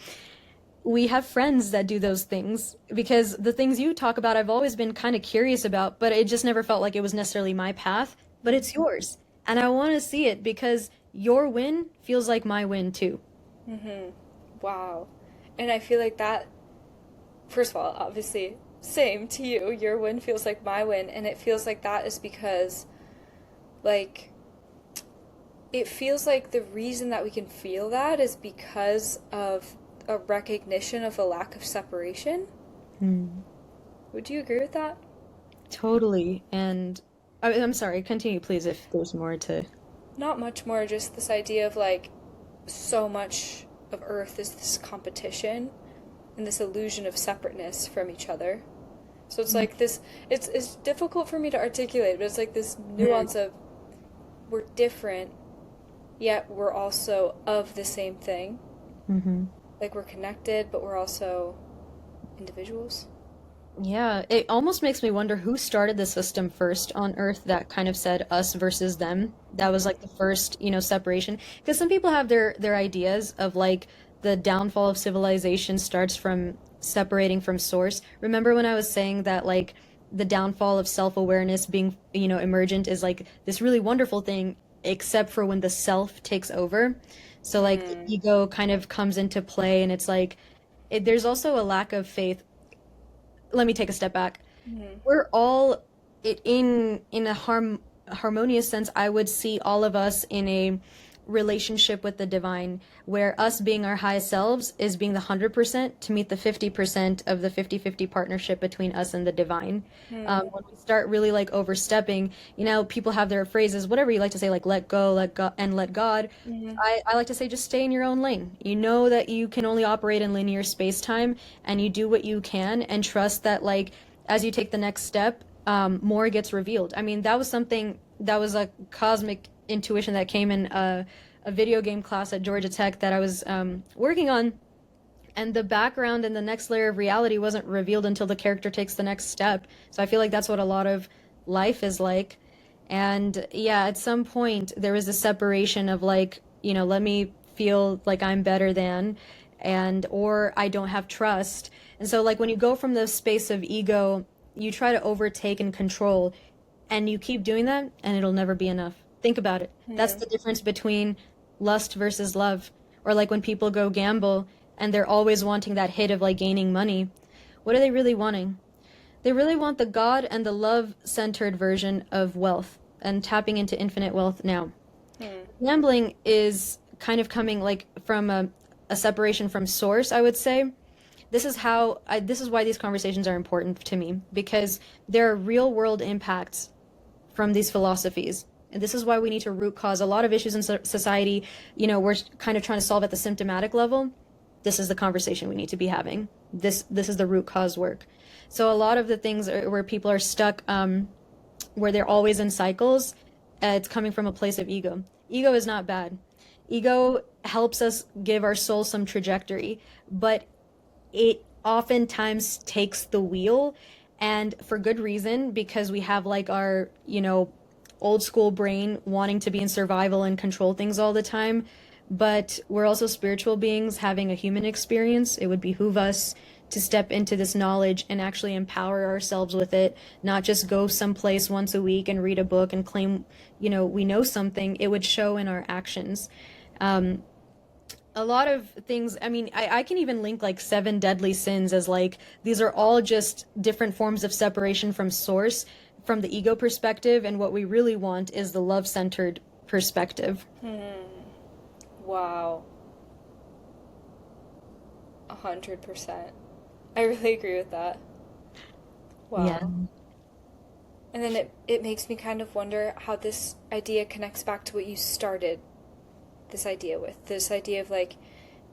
[SPEAKER 2] We have friends that do those things because the things you talk about, I've always been kind of curious about, but it just never felt like it was necessarily my path, but it's yours. And I want to see it because your win feels like my win too.
[SPEAKER 1] Wow. And I feel like that, first of all, obviously, same to you. Your win feels like my win, and it feels like that is because, like, it feels like the reason that we can feel that is because of a recognition of a lack of separation.
[SPEAKER 2] Hmm.
[SPEAKER 1] Would you agree with that?
[SPEAKER 2] Totally. And I'm sorry, continue, please, if there's more to.
[SPEAKER 1] Not much more, just this idea of like so much of Earth is this competition and this illusion of separateness from each other. So it's like this, it's difficult for me to articulate, but it's like this nuance of we're different, yet we're also of the same thing.
[SPEAKER 2] Mm-hmm.
[SPEAKER 1] Like we're connected, but we're also individuals.
[SPEAKER 2] Yeah, it almost makes me wonder who started the system first on Earth that kind of said us versus them. That was like the first, separation. Because some people have their ideas of like the downfall of civilization starts from separating from source. Remember when I was saying that like the downfall of self-awareness being, emergent is like this really wonderful thing, except for when the self takes over. So like the
[SPEAKER 1] Hmm.
[SPEAKER 2] ego kind of comes into play and it's like there's also a lack of faith. Let me take a step back.
[SPEAKER 1] Hmm.
[SPEAKER 2] We're all in a harmonious sense. I would see all of us in a relationship with the divine, where us being our highest selves is being the 100% to meet the 50% of the 50-50 partnership between us and the divine.
[SPEAKER 1] Hmm.
[SPEAKER 2] When we start really like overstepping, people have their phrases, whatever you like to say, like let go, and let God.
[SPEAKER 1] Hmm.
[SPEAKER 2] I like to say just stay in your own lane. You know that you can only operate in linear space time and you do what you can and trust that like as you take the next step, more gets revealed. I mean, that was something that was a cosmic intuition that came in a video game class at Georgia Tech that I was working on, and the background and the next layer of reality wasn't revealed until the character takes the next step. So I feel like that's what a lot of life is like. And yeah, at some point there was a separation of like, let me feel like I'm better than, and or I don't have trust. And so like when you go from the space of ego, you try to overtake and control, and you keep doing that and it'll never be enough. Think about it. That's
[SPEAKER 1] Hmm.
[SPEAKER 2] the difference between lust versus love. Or like when people go gamble and they're always wanting that hit of like gaining money. What are they really wanting? They really want the God and the love centered version of wealth and tapping into infinite wealth now.
[SPEAKER 1] Hmm.
[SPEAKER 2] Gambling is kind of coming like from a separation from source, I would say. This is why these conversations are important to me because there are real world impacts from these philosophies. And this is why we need to root cause a lot of issues in society. We're kind of trying to solve at the symptomatic level. This is the conversation we need to be having. This is the root cause work. So a lot of the things where people are stuck, where they're always in cycles, it's coming from a place of ego. Ego is not bad. Ego helps us give our soul some trajectory, but it oftentimes takes the wheel, and for good reason, because we have like our, old school brain wanting to be in survival and control things all the time. But we're also spiritual beings having a human experience. It would behoove us to step into this knowledge and actually empower ourselves with it, not just go someplace once a week and read a book and claim, we know something. It would show in our actions. A lot of things, I mean, I can even link like seven deadly sins as like these are all just different forms of separation from source from the ego perspective, and what we really want is the love-centered perspective.
[SPEAKER 1] Hmm. Wow. 100%. I really agree with that.
[SPEAKER 2] Yeah.
[SPEAKER 1] Wow. And then it makes me kind of wonder how this idea connects back to what you started this idea with. This idea of like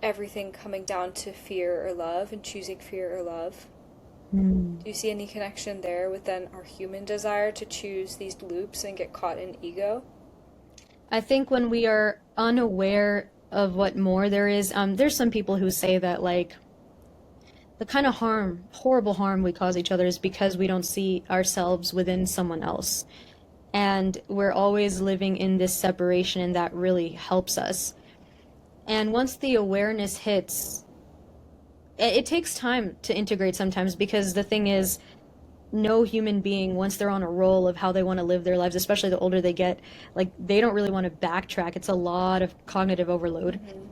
[SPEAKER 1] everything coming down to fear or love and choosing fear or love.
[SPEAKER 2] Mm.
[SPEAKER 1] Do you see any connection there with then our human desire to choose these loops and get caught in ego?
[SPEAKER 2] I think when we are unaware of what more there is, there's some people who say that like the kind of harm, horrible harm we cause each other is because we don't see ourselves within someone else. And we're always living in this separation, and that really helps us. And once the awareness hits, it takes time to integrate sometimes because the thing is, no human being, once they're on a roll of how they want to live their lives, especially the older they get, like they don't really want to backtrack. It's a lot of cognitive overload.
[SPEAKER 1] Mm-hmm.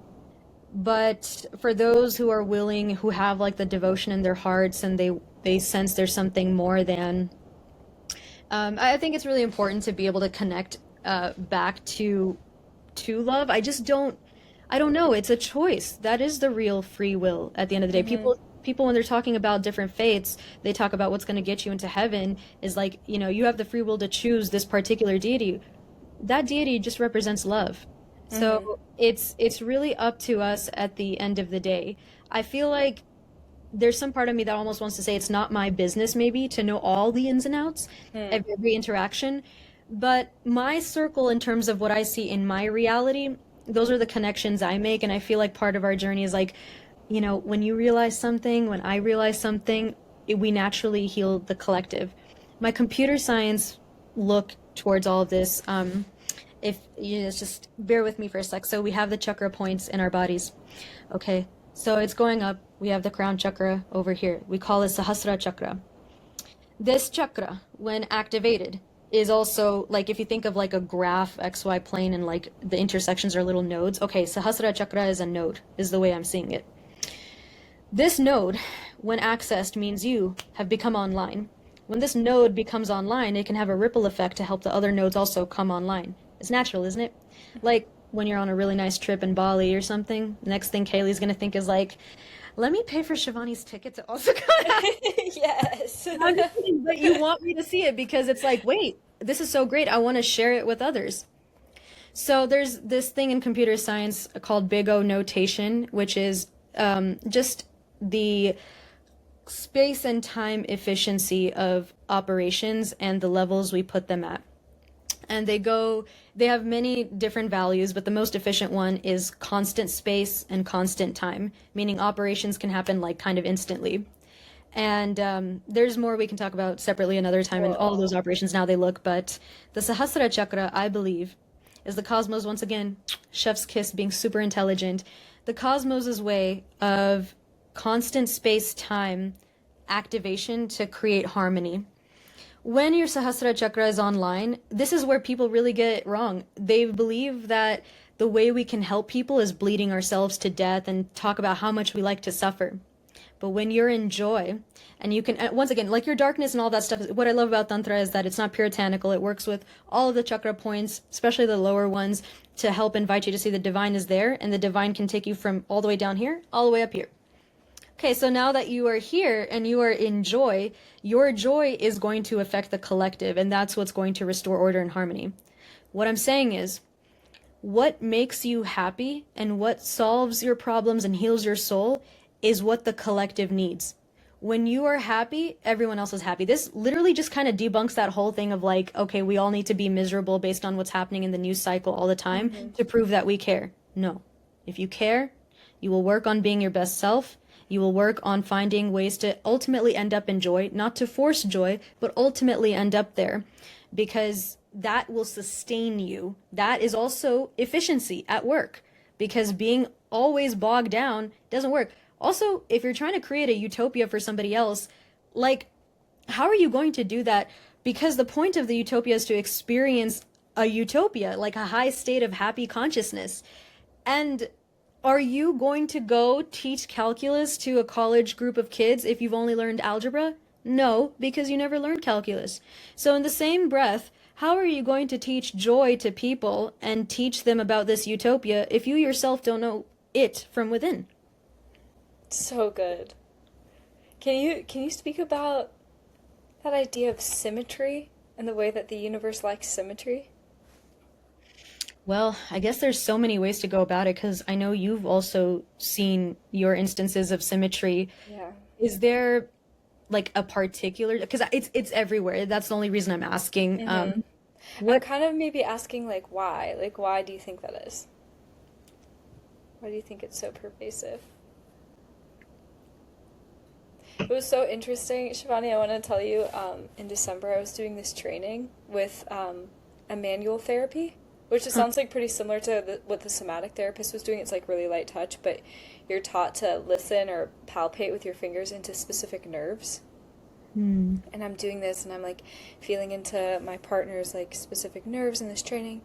[SPEAKER 2] But for those who are willing, who have like the devotion in their hearts and they sense there's something more than, I think it's really important to be able to connect back to love. I don't know. It's a choice. That is the real free will at the end of the day.
[SPEAKER 1] Mm-hmm.
[SPEAKER 2] People when they're talking about different faiths, they talk about what's going to get you into heaven is like, you know, you have the free will to choose this particular deity. That deity just represents love.
[SPEAKER 1] Mm-hmm.
[SPEAKER 2] So it's really up to us at the end of the day. I feel like there's some part of me that almost wants to say it's not my business maybe to know all the ins and outs
[SPEAKER 1] Hmm.
[SPEAKER 2] of every interaction, but my circle in terms of what I see in my reality, those are the connections I make, and I feel like part of our journey is like, you know, when you realize something, when I realize something, we naturally heal the collective. My computer science look towards all of this. If you just bear with me for a sec. So we have the chakra points in our bodies. Okay. So it's going up. We have the crown chakra over here. We call it Sahasrara chakra. This chakra, when activated, is also like if you think of like a graph XY plane and like the intersections are little nodes. Okay, Sahasrara chakra is a node, is the way I'm seeing it. This node, when accessed, means you have become online. When this node becomes online, it can have a ripple effect to help the other nodes also come online. It's natural, isn't it? Like when you're on a really nice trip in Bali or something, the next thing Kaylee's gonna think is like, let me pay for Shivani's ticket to also come.
[SPEAKER 1] Yes.
[SPEAKER 2] I'm just kidding, but you want me to see it because it's like, wait, this is so great. I want to share it with others. So there's this thing in computer science called big O notation, which is just the space and time efficiency of operations and the levels we put them at. And they have many different values, but the most efficient one is constant space and constant time, meaning operations can happen like kind of instantly. And there's more we can talk about separately another time and all of those
[SPEAKER 1] Whoa.
[SPEAKER 2] operations now they look, but the Sahasrara chakra, I believe, is the cosmos once again, chef's kiss being super intelligent, the cosmos's way of constant space-time activation to create harmony. When your Sahasrara chakra is online, this is where people really get it wrong. They believe that the way we can help people is bleeding ourselves to death and talk about how much we like to suffer. But when you're in joy, and you can, once again, like your darkness and all that stuff, what I love about Tantra is that it's not puritanical. It works with all of the chakra points, especially the lower ones, to help invite you to see the divine is there, and the divine can take you from all the way down here, all the way up here. Okay, so now that you are here and you are in joy, your joy is going to affect the collective, and that's what's going to restore order and harmony. What I'm saying is, what makes you happy and what solves your problems and heals your soul is what the collective needs. When you are happy, everyone else is happy. This literally just kind of debunks that whole thing of like, okay, we all need to be miserable based on what's happening in the news cycle all the time
[SPEAKER 1] Mm-hmm.
[SPEAKER 2] to prove that we care. No. If you care, you will work on being your best self. You will work on finding ways to ultimately end up in joy, not to force joy, but ultimately end up there because that will sustain you. That is also efficiency at work because being always bogged down doesn't work. Also, if you're trying to create a utopia for somebody else, like, how are you going to do that? Because the point of the utopia is to experience a utopia, like a high state of happy consciousness. And are you going to go teach calculus to a college group of kids if you've only learned algebra? No, because you never learned calculus. So in the same breath, how are you going to teach joy to people and teach them about this utopia if you yourself don't know it from within?
[SPEAKER 1] So good. Can you speak about that idea of symmetry and the way that the universe likes symmetry?
[SPEAKER 2] Well, I guess there's so many ways to go about it because I know you've also seen your instances of symmetry.
[SPEAKER 1] Yeah.
[SPEAKER 2] Is there like a particular, because it's everywhere. That's the only reason I'm asking.
[SPEAKER 1] I'm
[SPEAKER 2] What
[SPEAKER 1] kind of maybe asking like why? Like why do you think that is? Why do you think it's so pervasive? It was so interesting, Shivani. I want to tell you, in December I was doing this training with a manual therapy, which just sounds like pretty similar to what the somatic therapist was doing. It's like really light touch, but you're taught to listen or palpate with your fingers into specific nerves.
[SPEAKER 2] Hmm.
[SPEAKER 1] And I'm doing this, and I'm like feeling into my partner's like specific nerves in this training,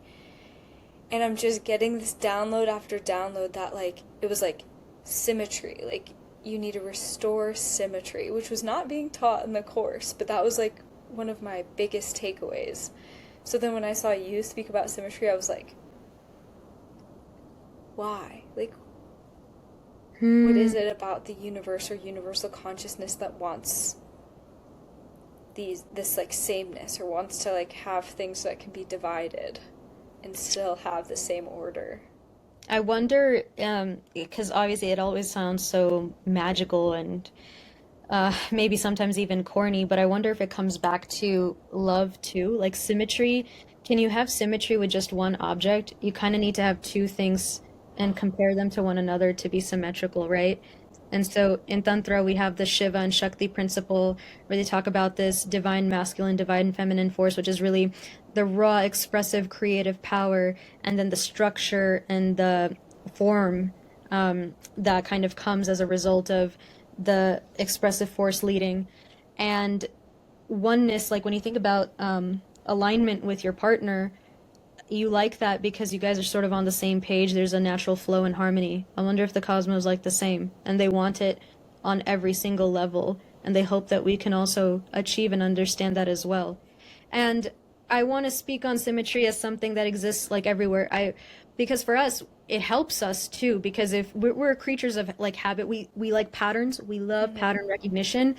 [SPEAKER 1] and I'm just getting this download after download that like it was like symmetry, like you need to restore symmetry, which was not being taught in the course, but that was like one of my biggest takeaways. So then when I saw you speak about symmetry, I was like, why? Like, what
[SPEAKER 2] Hmm.
[SPEAKER 1] is it about the universe or universal consciousness that wants this like sameness, or wants to like have things that can be divided and still have the same order?
[SPEAKER 2] I wonder, because obviously it always sounds so magical and maybe sometimes even corny, but I wonder if it comes back to love too, like symmetry. Can you have symmetry with just one object? You kind of need to have two things and compare them to one another to be symmetrical, right? And so in Tantra, we have the Shiva and Shakti principle where they talk about this divine masculine, divine feminine force, which is really the raw, expressive, creative power, and then the structure and the form that kind of comes as a result of the expressive force leading. And oneness, like when you think about alignment with your partner, you like that because you guys are sort of on the same page. There's a natural flow and harmony. I wonder if the cosmos like the same, and they want it on every single level, and they hope that we can also achieve and understand that as well. And I want to speak on symmetry as something that exists like everywhere. Because for us, it helps us too. Because if we're creatures of like habit, we like patterns. We love
[SPEAKER 1] Mm-hmm.
[SPEAKER 2] pattern recognition.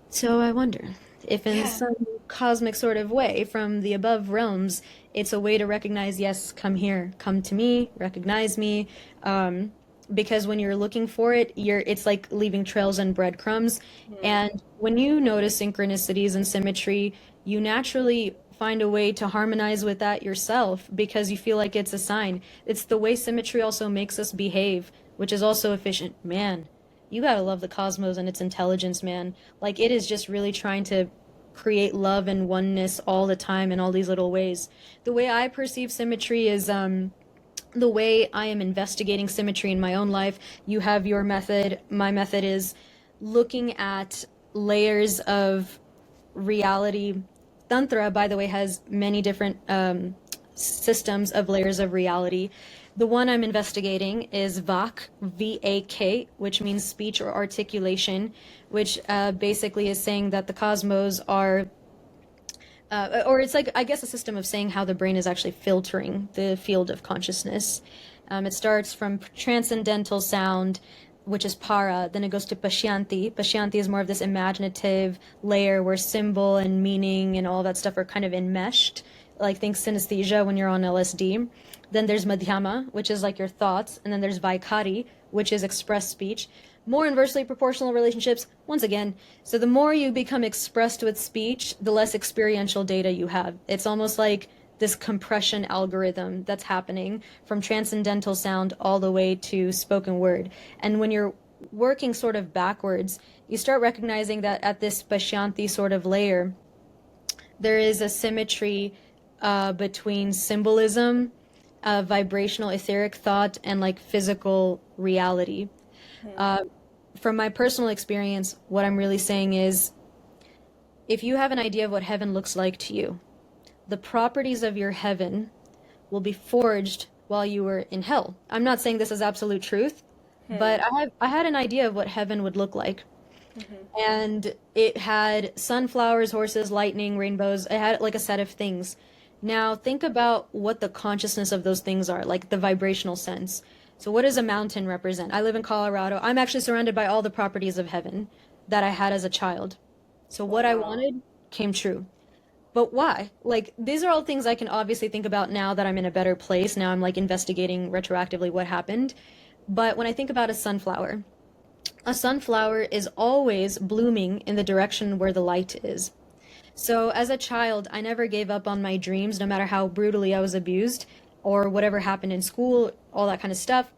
[SPEAKER 2] So I wonder if, in
[SPEAKER 1] Yeah.
[SPEAKER 2] some cosmic sort of way, from the above realms, it's a way to recognize, yes, come here, come to me, recognize me. Um, because when you're looking for it, it's like leaving trails and breadcrumbs.
[SPEAKER 1] Mm-hmm.
[SPEAKER 2] And when you notice synchronicities and symmetry, you naturally find a way to harmonize with that yourself because you feel like it's a sign. It's the way symmetry also makes us behave, which is also efficient. Man, you gotta love the cosmos and its intelligence, man. Like it is just really trying to create love and oneness all the time in all these little ways. The way I perceive symmetry is the way I am investigating symmetry in my own life. You have your method. My method is looking at layers of reality. Tantra, by the way, has many different systems of layers of reality. The one I'm investigating is VAK, VAK, which means speech or articulation, which basically is saying that the cosmos are, or it's like, I guess, a system of saying how the brain is actually filtering the field of consciousness. It starts from transcendental sound, which is para, then it goes to Pashyanti. Pashyanti is more of this imaginative layer where symbol and meaning and all that stuff are kind of enmeshed, like think synesthesia when you're on LSD. Then there's Madhyama, which is like your thoughts, and then there's Vaikari, which is express speech. More inversely proportional relationships, once again. So the more you become expressed with speech, the less experiential data you have. It's almost like this compression algorithm that's happening from transcendental sound all the way to spoken word. And when you're working sort of backwards, you start recognizing that at this Pashyanti sort of layer, there is a symmetry between symbolism, vibrational etheric thought, and like physical reality. Uh, from my personal experience, what I'm really saying is if you have an idea of what heaven looks like to you, the properties of your heaven will be forged while you were in hell. I'm not saying this is absolute truth, but
[SPEAKER 1] Hmm.
[SPEAKER 2] I had an idea of what heaven would look like.
[SPEAKER 1] Mm-hmm.
[SPEAKER 2] And it had sunflowers, horses, lightning, rainbows. It had like a set of things. Now think about what the consciousness of those things are, like the vibrational sense. So what does a mountain represent? I live in Colorado. I'm actually surrounded by all the properties of heaven that I had as a child. So what I
[SPEAKER 1] Wow.
[SPEAKER 2] wanted came true. But why? Like, these are all things I can obviously think about now that I'm in a better place. Now I'm like investigating retroactively what happened. But when I think about a sunflower is always blooming in the direction where the light is. So as a child, I never gave up on my dreams, no matter how brutally I was abused or whatever happened in school, all that kind of stuff.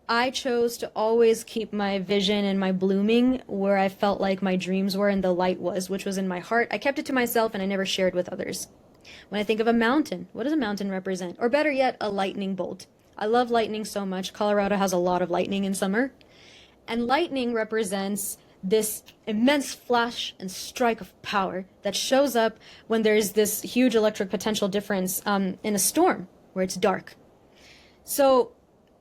[SPEAKER 2] I chose to always keep my vision and my blooming where I felt like my dreams were and the light was, which was in my heart. I kept it to myself and I never shared with others. When I think of a mountain, what does a mountain represent? Or better yet, a lightning bolt. I love lightning so much. Colorado has a lot of lightning in summer. And lightning represents this immense flash and strike of power that shows up when there's this huge electric potential difference in a storm where it's dark. So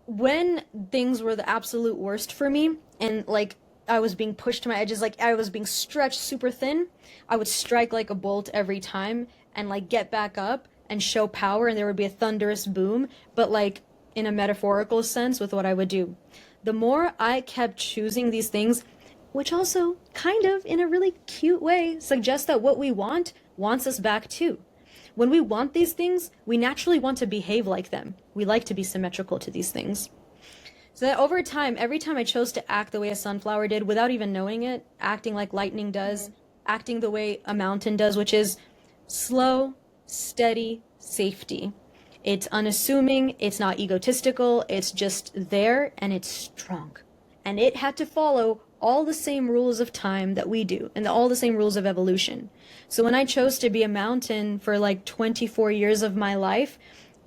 [SPEAKER 2] when things were the absolute worst for me and like I was being pushed to my edges, like I was being stretched super thin, I would strike like a bolt every time and like get back up and show power, and there would be a thunderous boom, but like in a metaphorical sense with what I would do. The more I kept choosing these things, which also kind of in a really cute way suggests that what we want wants us back too. When we want these things, we naturally want to behave like them. We like to be symmetrical to these things. So that over time, every time I chose to act the way a sunflower did without even knowing it, acting like lightning does, acting the way a mountain does, which is slow, steady safety. It's unassuming, it's not egotistical, it's just there and it's strong. And it had to follow all the same rules of time that we do and all the same rules of evolution. So when I chose to be a mountain for like 24 years of my life,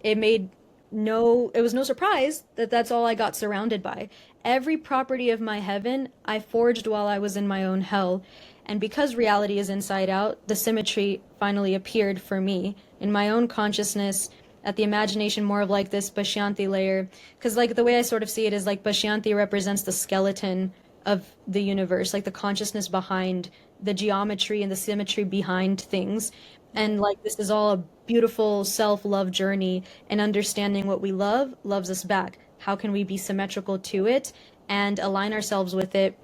[SPEAKER 2] it made it was no surprise that that's all I got surrounded by. Every property of my heaven I forged while I was in my own hell. And because reality is inside out, the symmetry finally appeared for me in my own consciousness, at the imagination, more of like this Bashyanti layer. Because like the way I sort of see it is like Bashyanti represents the skeleton of the universe, like the consciousness behind the geometry and the symmetry behind things. And like this is all a beautiful self-love journey, and understanding what we love loves us back. How can we be symmetrical to it and align ourselves with it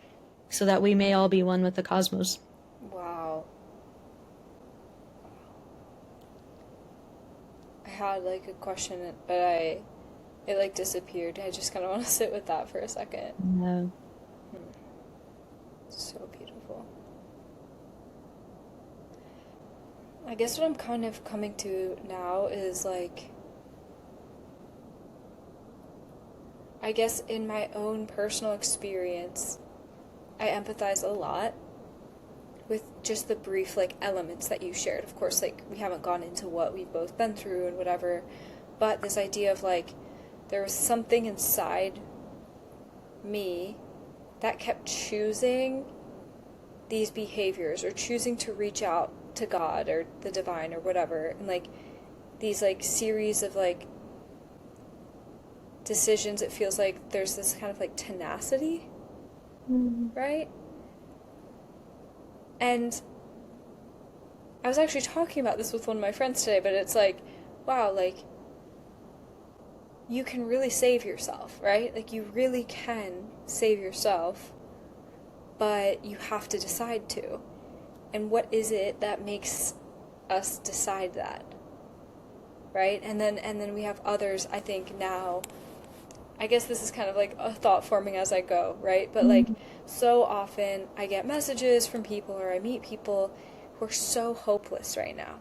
[SPEAKER 2] so that we may all be one with the cosmos?
[SPEAKER 1] Wow. I had like a question, but it like disappeared. I just kind of want to sit with that for a second.
[SPEAKER 2] No.
[SPEAKER 1] So beautiful. I guess what I'm kind of coming to now is like, I guess in my own personal experience, I empathize a lot with just the brief like elements that you shared. Of course, like we haven't gone into what we've both been through and whatever, but this idea of like there was something inside me that kept choosing these behaviors or choosing to reach out to God or the divine or whatever, and like these like series of like decisions. It feels like there's this kind of like tenacity, right? And I was actually talking about this with one of my friends today, but it's like, wow, like you can really save yourself, right? Like you really can save yourself, but you have to decide to. And what is it that makes us decide that? Right? And then we have others, I think now, I guess this is kind of like a thought forming as I go, right? But like so often I get messages from people or I meet people who are so hopeless right now.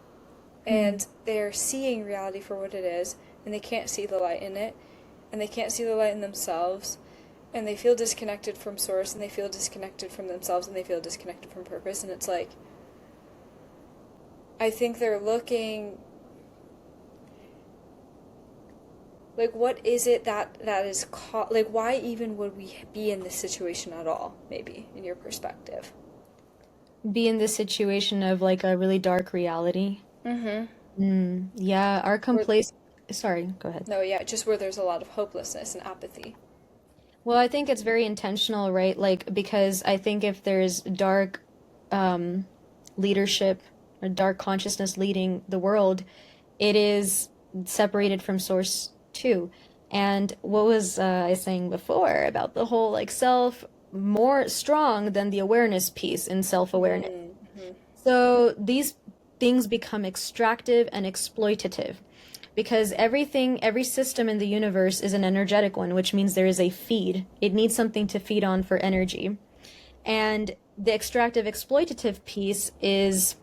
[SPEAKER 1] And they're seeing reality for what it is, and they can't see the light in it, and they can't see the light in themselves, and they feel disconnected from source, and they feel disconnected from themselves, and they feel disconnected from purpose. And it's like, I think they're looking, like, what is it that is like, why even would we be in this situation at all, maybe, in your perspective?
[SPEAKER 2] Be in this situation of like a really dark reality. Yeah, our
[SPEAKER 1] Where,
[SPEAKER 2] sorry, go ahead.
[SPEAKER 1] no, yeah, just where there's a lot of hopelessness and apathy.
[SPEAKER 2] Well, I think it's very intentional, right? Like, because I think if there's dark leadership or dark consciousness leading the world, it is separated from source too. And what was I saying before about the whole like self more strong than the awareness piece in self-awareness?
[SPEAKER 1] Mm-hmm.
[SPEAKER 2] So these things become extractive and exploitative because everything, every system in the universe is an energetic one, which means there is a feed. It needs something to feed on for energy. And the extractive exploitative piece is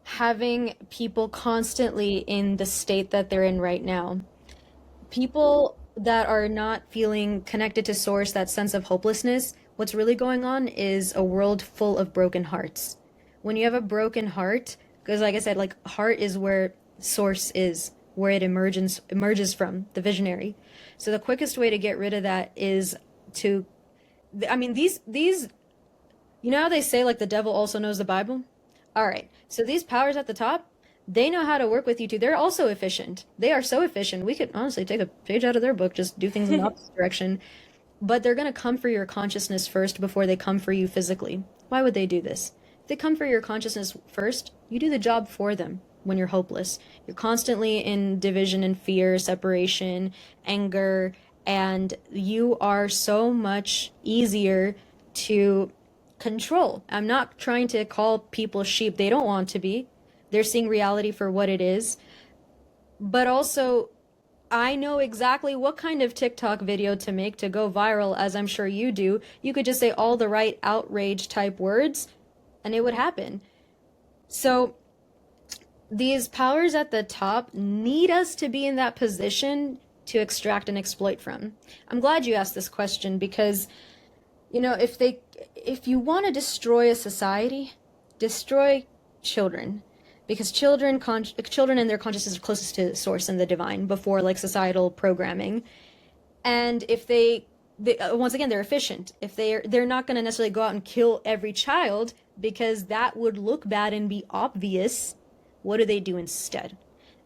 [SPEAKER 2] having people constantly in the state that they're in right now. People that are not feeling connected to source, that sense of hopelessness, what's really going on is a world full of broken hearts. When you have a broken heart, because like I said, like heart is where source is, where it emerges from, the visionary. So the quickest way to get rid of that is to, I mean, these you know how they say like the devil also knows the Bible? All right. So these powers at the top, they know how to work with you too. They're also efficient. They are so efficient. We could honestly take a page out of their book, just do things in the opposite direction. But they're going to come for your consciousness first before they come for you physically. Why would they do this? If they come for your consciousness first, you do the job for them when you're hopeless. You're constantly in division and fear, separation, anger, and you are so much easier to control. I'm not trying to call people sheep. They don't want to be. They're seeing reality for what it is. But also, I know exactly what kind of TikTok video to make to go viral, as I'm sure you do. You could just say all the right outrage type words, and it would happen. So, these powers at the top need us to be in that position to extract and exploit from. I'm glad you asked this question because if you want to destroy a society, destroy children, because children and their consciousness are closest to source and the divine before like societal programming. And if they once again, they're efficient. If they're not going to necessarily go out and kill every child because that would look bad and be obvious. What do they do instead?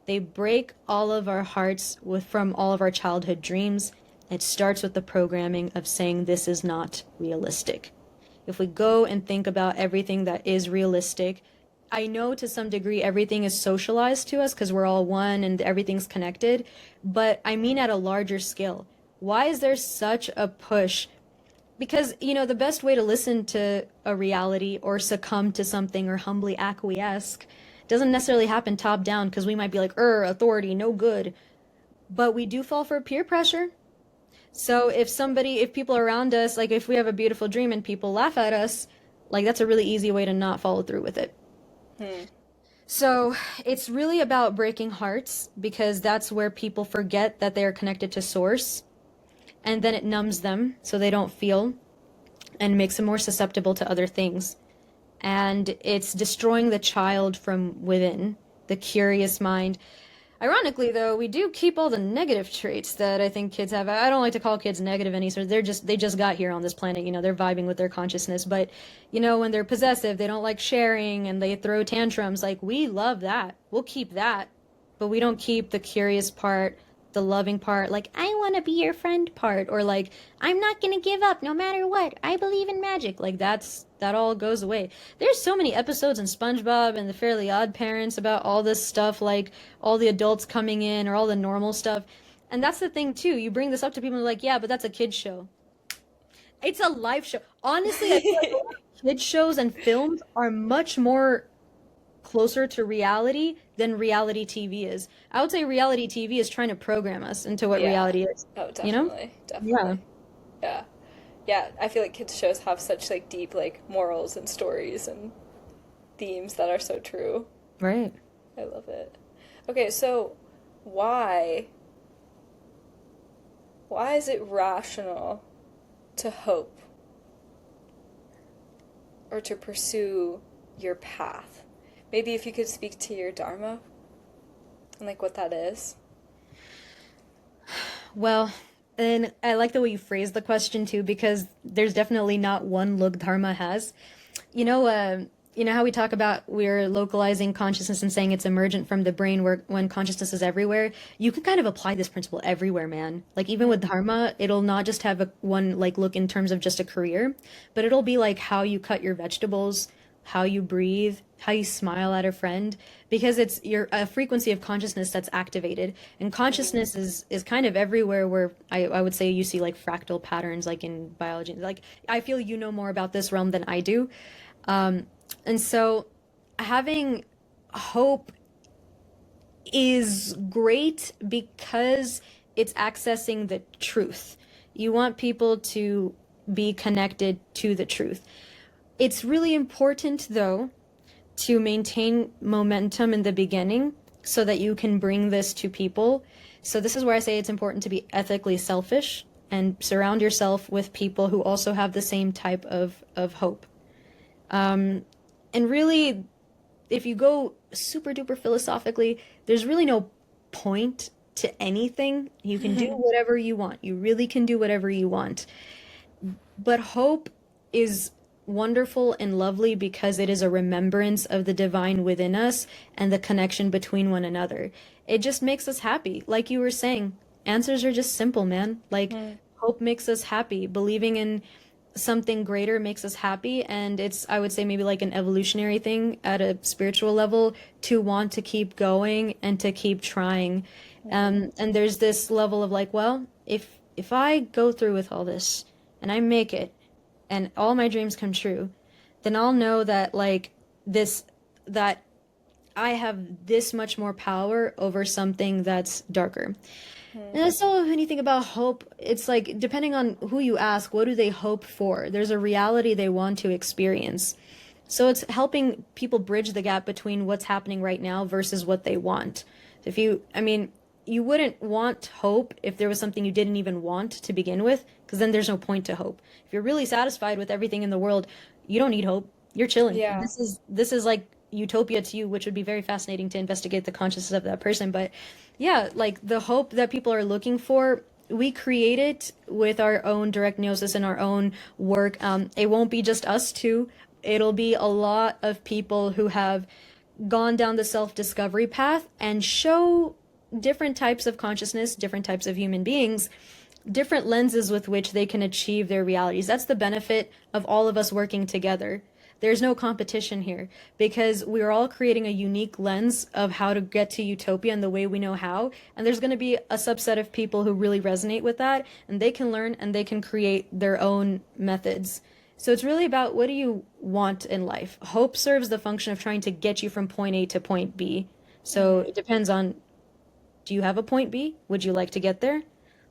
[SPEAKER 2] They break all of our hearts from all of our childhood dreams. It starts with the programming of saying this is not realistic. If we go and think about everything that is realistic, I know to some degree everything is socialized to us because we're all one and everything's connected, but I mean at a larger scale. Why is there such a push? Because, the best way to listen to a reality or succumb to something or humbly acquiesce doesn't necessarily happen top down because we might be like, authority, no good. But we do fall for peer pressure. So if people around us, like if we have a beautiful dream and people laugh at us, like that's a really easy way to not follow through with it. So it's really about breaking hearts because that's where people forget that they are connected to source. And then it numbs them so they don't feel and makes them more susceptible to other things. And it's destroying the child from within, the curious mind. Ironically, though, we do keep all the negative traits that I think kids have. I don't like to call kids negative any sort. They just got here on this planet. They're vibing with their consciousness. But when they're possessive, they don't like sharing and they throw tantrums. Like we love that. We'll keep that, but we don't keep the curious part, the loving part, like I want to be your friend part, or like I'm not gonna give up no matter what. I believe in magic. Like that all goes away. There's so many episodes in SpongeBob and the Fairly Odd Parents about all this stuff, like all the adults coming in or all the normal stuff. And that's the thing too. You bring this up to people and they're like, yeah, but that's a kid's show. It's a live show. Honestly, I feel like a lot of kids shows and films are much more closer to reality than reality TV is. I would say reality TV is trying to program us into what
[SPEAKER 1] Yeah.
[SPEAKER 2] reality is.
[SPEAKER 1] Oh,
[SPEAKER 2] You know?
[SPEAKER 1] definitely.
[SPEAKER 2] Yeah.
[SPEAKER 1] Definitely. Yeah. Yeah, I feel like kids shows have such like deep like morals and stories and themes that are so true.
[SPEAKER 2] Right.
[SPEAKER 1] I love it. Okay, so why why is it rational to hope or to pursue your path? Maybe if you could speak to your dharma and like what that is.
[SPEAKER 2] Well, and I like the way you phrase the question too, because there's definitely not one look Dharma has. You know how we talk about we're localizing consciousness and saying it's emergent from the brain where when consciousness is everywhere. You can kind of apply this principle everywhere, man. Like even with Dharma, it'll not just have one like look in terms of just a career, but it'll be like how you cut your vegetables, how you breathe, how you smile at a friend, because it's your a frequency of consciousness that's activated. And consciousness is kind of everywhere where I would say you see like fractal patterns like in biology. Like I feel you know more about this realm than I do. And so having hope is great because it's accessing the truth. You want people to be connected to the truth. It's really important, though, to maintain momentum in the beginning so that you can bring this to people. So, this is where I say it's important to be ethically selfish and surround yourself with people who also have the same type of hope. And really, if you go super duper philosophically, there's really no point to anything. You can do whatever you want. You really can do whatever you want. But hope is wonderful and lovely because it is a remembrance of the divine within us and the connection between one another. It just makes us happy. Like you were saying, answers are just simple, man. Like hope makes us happy. Believing in something greater makes us happy, and it's, I would say, maybe like an evolutionary thing at a spiritual level to want to keep going and to keep trying. And there's this level of like, well, if I go through with all this and I make it and all my dreams come true, then I'll know that like this that I have this much more power over something that's darker. And so when you think about hope, it's like depending on who you ask, what do they hope for? There's a reality they want to experience. So it's helping people bridge the gap between what's happening right now versus what they want. If you, I mean, you wouldn't want hope if there was something you didn't even want to begin with, because then there's no point to hope. If you're really satisfied with everything in the world, you don't need hope. You're chilling.
[SPEAKER 1] Yeah.
[SPEAKER 2] This is like utopia to you, which would be very fascinating to investigate the consciousness of that person. But yeah, like the hope that people are looking for, we create it with our own direct gnosis and our own work. It won't be just us two. It'll be a lot of people who have gone down the self-discovery path and show different types of consciousness, different types of human beings, different lenses with which they can achieve their realities. That's the benefit of all of us working together. There's no competition here because we're all creating a unique lens of how to get to utopia and the way we know how. And there's going to be a subset of people who really resonate with that, and they can learn and they can create their own methods. So it's really about what do you want in life? Hope serves the function of trying to get you from point A to point B. So it depends on, do you have a point B? Would you like to get there?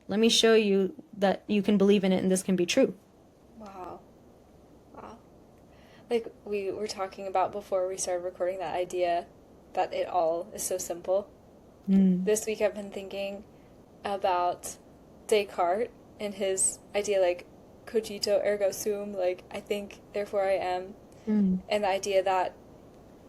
[SPEAKER 2] Let me show you that you can believe in it and this can be true.
[SPEAKER 1] Wow. Wow. Like we were talking about before we started recording, that idea that it all is so simple. This week I've been thinking about Descartes and his idea like cogito ergo sum, like I think therefore I am. And the idea that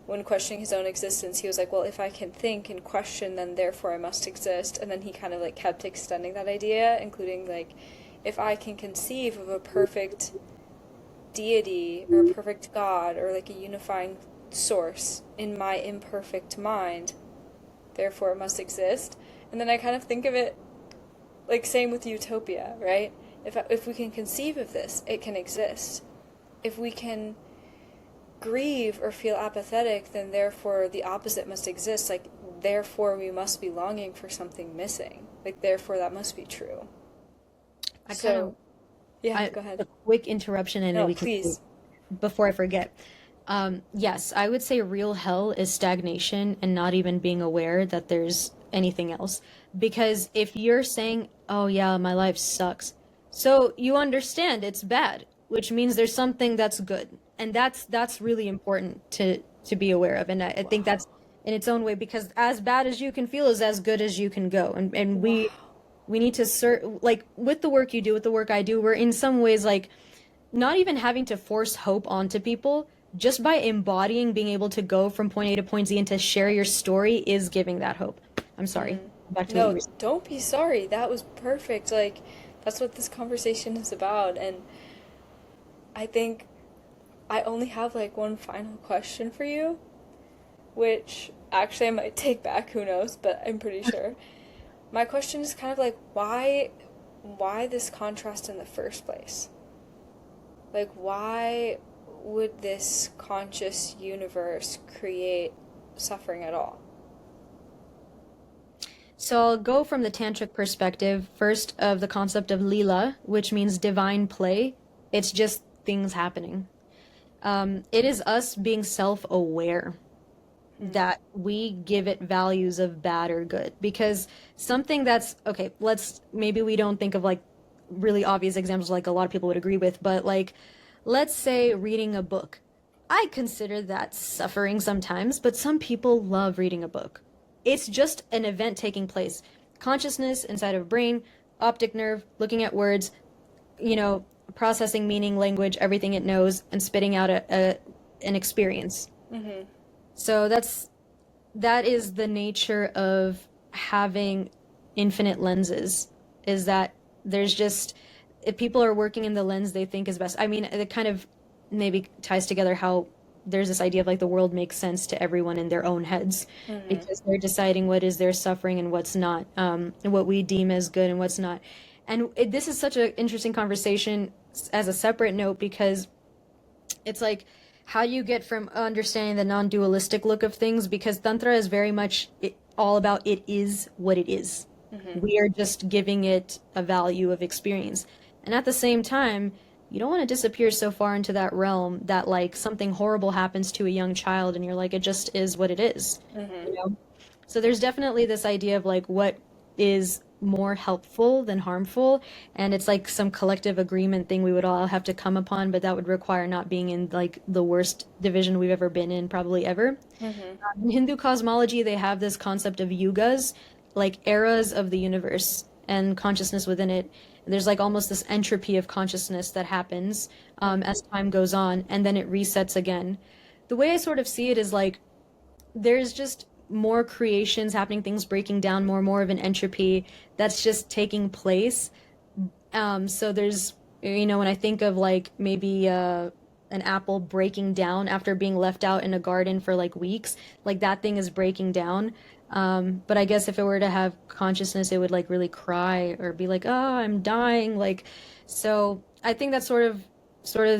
[SPEAKER 1] when questioning his own existence, he was like, well, if I can think and question, then therefore I must exist. And then he kind of like kept extending that idea, including like, if I can conceive of a perfect deity or a perfect God or like a unifying source in my imperfect mind, therefore it must exist. And then I kind of think of it like same with utopia, right? If we can conceive of this, it can exist. If we can grieve or feel apathetic, then therefore the opposite must exist. Like, therefore we must be longing for something missing. Like, therefore that must be true. Go ahead.
[SPEAKER 2] A quick interruption and
[SPEAKER 1] No,
[SPEAKER 2] we can,
[SPEAKER 1] please.
[SPEAKER 2] before I forget. Yes, I would say real hell is stagnation and not even being aware that there's anything else. Because if you're saying, oh yeah, my life sucks, so you understand it's bad, which means there's something that's good. And that's really important to be aware of. And I think that's in its own way, because as bad as you can feel is as good as you can go. And we need to like with the work you do, with the work I do, we're in some ways like not even having to force hope onto people, just by embodying being able to go from point A to point Z and to share your story is giving that hope. I'm sorry. Back to what you
[SPEAKER 1] No,
[SPEAKER 2] were saying.
[SPEAKER 1] don't be sorry. That was perfect. Like, that's what this conversation is about. And I think I only have like one final question for you, which actually I might take back, who knows, but I'm pretty sure. My question is kind of like, why this contrast in the first place? Like, would this conscious universe create suffering at all?
[SPEAKER 2] So I'll go from the tantric perspective first of the concept of lila, which means divine play. It's just things happening. It is us being self-aware that we give it values of bad or good. Because something that's, okay, maybe we don't think of like really obvious examples like a lot of people would agree with, but like, let's say reading a book. I consider that suffering sometimes, but some people love reading a book. It's just an event taking place. Consciousness inside of a brain, optic nerve, looking at words, processing meaning, language, everything it knows, and spitting out an experience. So that is the nature of having infinite lenses, is that there's just, if people are working in the lens they think is best. I mean, it kind of maybe ties together how there's this idea of like the world makes sense to everyone in their own heads because they're deciding what is their suffering and what's not, and what we deem as good and what's not. And this is such an interesting conversation as a separate note because it's like how you get from understanding the non-dualistic look of things, because tantra is very much all about it is what it is. We are just giving it a value of experience, and at the same time you don't want to disappear so far into that realm that like something horrible happens to a young child and you're like, it just is what it is. So there's definitely this idea of like what is more helpful than harmful, and it's like some collective agreement thing we would all have to come upon, but that would require not being in like the worst division we've ever been in, probably ever. In Hindu cosmology, they have this concept of yugas, like eras of the universe and consciousness within it. There's like almost this entropy of consciousness that happens as time goes on, and then it resets again. The way I sort of see it is like there's just more creations happening, things breaking down, more of an entropy that's just taking place. So there's, when I think of like maybe an apple breaking down after being left out in a garden for like weeks, like that thing is breaking down. But I guess if it were to have consciousness, it would like really cry or be like, oh, I'm dying. Like, so I think that's sort of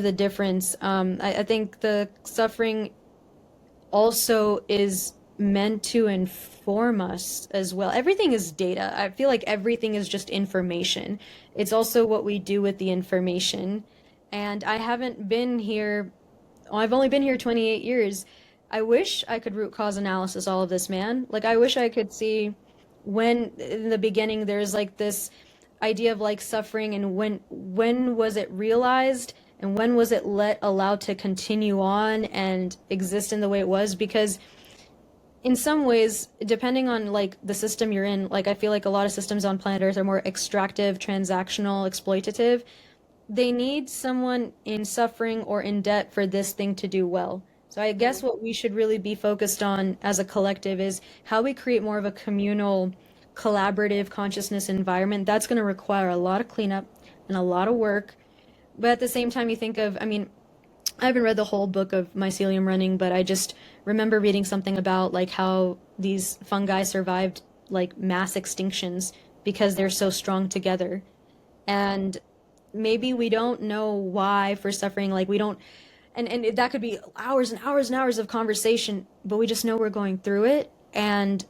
[SPEAKER 2] the difference. I think the suffering also is meant to inform us as well. Everything is data. I feel like everything is just information. It's also what we do with the information. And I haven't been here, I've only been here 28 years. I wish I could root cause analysis all of this, man. Like, I wish I could see when in the beginning there's like this idea of like suffering, and when was it realized and when was it allowed to continue on and exist in the way it was. Because in some ways, depending on like the system you're in, like I feel like a lot of systems on planet Earth are more extractive, transactional, exploitative. They need someone in suffering or in debt for this thing to do well. So I guess what we should really be focused on as a collective is how we create more of a communal, collaborative consciousness environment. That's going to require a lot of cleanup and a lot of work. But at the same time, you think of, I mean, I haven't read the whole book of mycelium running, but I just remember reading something about like how these fungi survived like mass extinctions because they're so strong together. And maybe we don't know why for suffering, like we don't, and that could be hours and hours and hours of conversation, but we just know we're going through it, and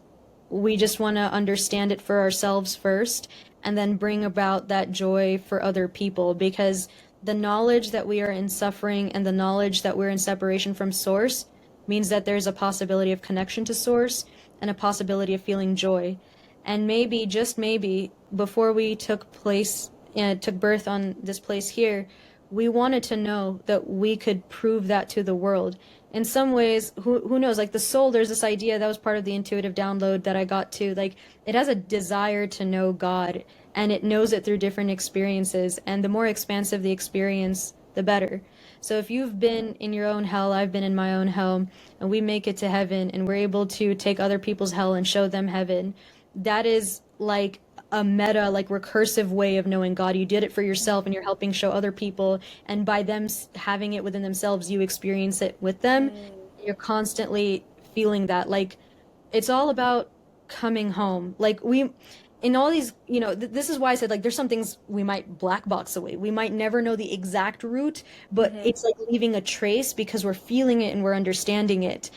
[SPEAKER 2] we just want to understand it for ourselves first and then bring about that joy for other people, because the knowledge that we are in suffering and the knowledge that we're in separation from source means that there's a possibility of connection to source and a possibility of feeling joy. And maybe, just maybe, before we took birth on this place here, we wanted to know that we could prove that to the world. In some ways, who knows, like the soul, there's this idea that was part of the intuitive download that I got to, like it has a desire to know God, and it knows it through different experiences, and the more expansive the experience, the better. So if you've been in your own hell, I've been in my own hell, and we make it to heaven, and we're able to take other people's hell and show them heaven, that is like a meta, like recursive way of knowing God. You did it for yourself and you're helping show other people, and by them having it within themselves, you experience it with them. You're constantly feeling that. Like, it's all about coming home. Like in all these, this is why I said like there's some things we might black box away. We might never know the exact root, but
[SPEAKER 1] Mm-hmm.
[SPEAKER 2] it's like leaving a trace because we're feeling it and we're understanding it.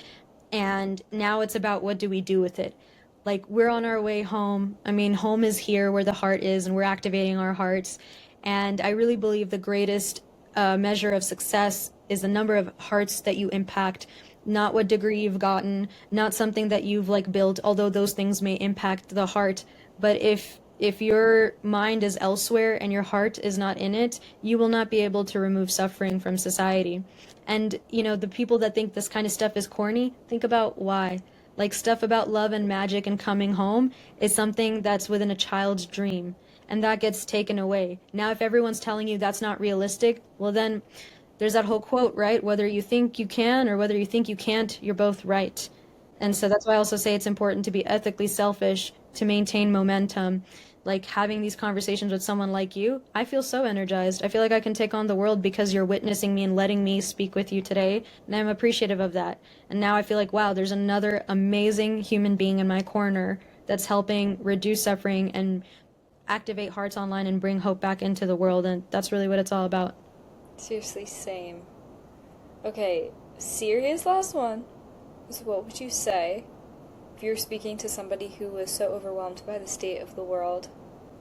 [SPEAKER 2] And now it's about what do we do with it? Like we're on our way home. I mean, home is here where the heart is, and we're activating our hearts. And I really believe the greatest measure of success is the number of hearts that you impact, not what degree you've gotten, not something that you've like built, although those things may impact the heart. But if your mind is elsewhere and your heart is not in it, you will not be able to remove suffering from society. And, the people that think this kind of stuff is corny, think about why. Like stuff about love and magic and coming home is something that's within a child's dream, and that gets taken away. Now, if everyone's telling you that's not realistic, well, then there's that whole quote, right? Whether you think you can or whether you think you can't, you're both right. And so that's why I also say it's important to be ethically selfish to maintain momentum. Like having these conversations with someone like you, I feel so energized. I feel like I can take on the world because you're witnessing me and letting me speak with you today. And I'm appreciative of that. And now I feel like, wow, there's another amazing human being in my corner that's helping reduce suffering and activate hearts online and bring hope back into the world. And that's really what it's all about.
[SPEAKER 1] Seriously, same. Okay, serious last one. So what would you say if you were speaking to somebody who was so overwhelmed by the state of the world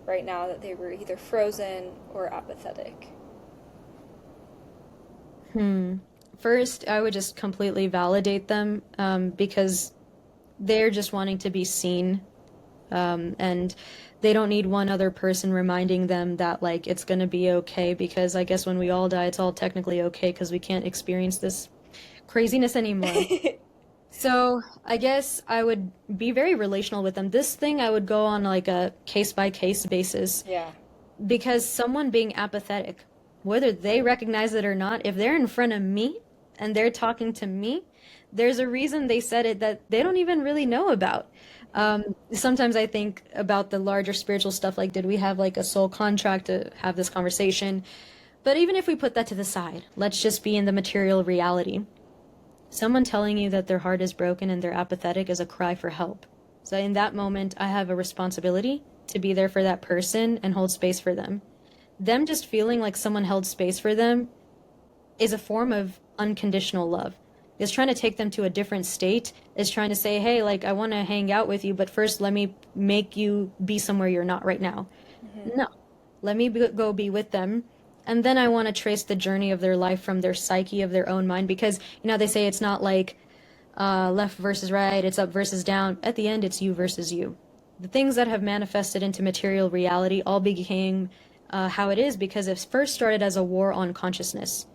[SPEAKER 1] right now that they were either frozen or apathetic?
[SPEAKER 2] First, I would just completely validate them because they're just wanting to be seen, and they don't need one other person reminding them that like it's gonna be okay, because I guess when we all die, it's all technically okay because we can't experience this craziness anymore. So I guess I would be very relational with them. This thing I would go on like a case by case basis,
[SPEAKER 1] Yeah.
[SPEAKER 2] because someone being apathetic, whether they recognize it or not, if they're in front of me and they're talking to me, there's a reason they said it that they don't even really know about. Sometimes I think about the larger spiritual stuff, like, did we have like a soul contract to have this conversation? But even if we put that to the side, let's just be in the material reality. Someone telling you that their heart is broken and they're apathetic is a cry for help. So in that moment, I have a responsibility to be there for that person and hold space for them. Them just feeling like someone held space for them is a form of unconditional love. It's trying to take them to a different state. It's trying to say, hey, like, I want to hang out with you, but first let me make you be somewhere you're not right now.
[SPEAKER 1] Mm-hmm.
[SPEAKER 2] No, let me go be with them. And then I want to trace the journey of their life from their psyche, of their own mind, because, they say it's not like left versus right, it's up versus down. At the end, it's you versus you. The things that have manifested into material reality all became how it is because it first started as a war on consciousness.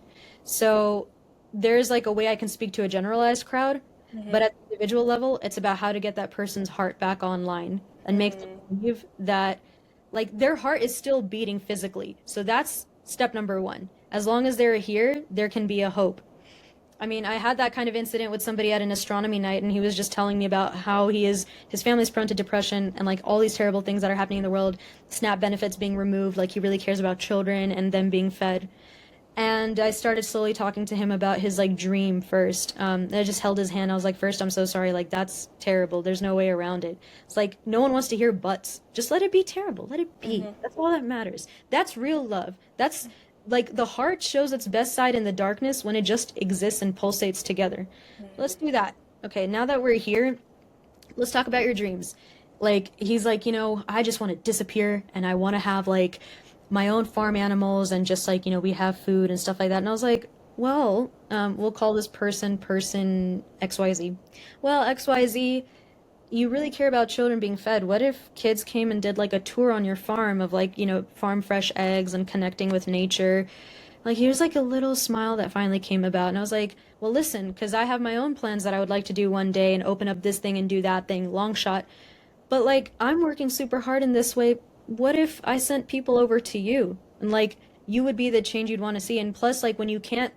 [SPEAKER 2] So there's like a way I can speak to a generalized crowd,
[SPEAKER 1] Mm-hmm.
[SPEAKER 2] but at the individual level, it's about how to get that person's heart back online and make them believe that like their heart is still beating physically. So that's step number one. As long as they're here, there can be a hope. I mean, I had that kind of incident with somebody at an astronomy night, and he was just telling me about how his family's prone to depression and like all these terrible things that are happening in the world, SNAP benefits being removed, like he really cares about children and them being fed. And I started slowly talking to him about his like dream first. I just held his hand. I was like, first, I'm so sorry. Like, that's terrible. There's no way around it. It's like, no one wants to hear buts. Just let it be terrible. Let it be.
[SPEAKER 1] Mm-hmm.
[SPEAKER 2] That's all that matters. That's real love. That's like the heart shows its best side in the darkness when it just exists and pulsates together. Let's do that. Okay, now that we're here, let's talk about your dreams. Like, he's like, I just want to disappear and I want to have like my own farm animals and just like, we have food and stuff like that. And I was like, well, we'll call this person XYZ. Well, XYZ, you really care about children being fed. What if kids came and did like a tour on your farm of like, farm fresh eggs and connecting with nature? Like, here's like a little smile that finally came about. And I was like, well, listen, because I have my own plans that I would like to do one day and open up this thing and do that thing, long shot. But like, I'm working super hard in this way. What if I sent people over to you and like you would be the change you'd want to see? And plus, like, when you can't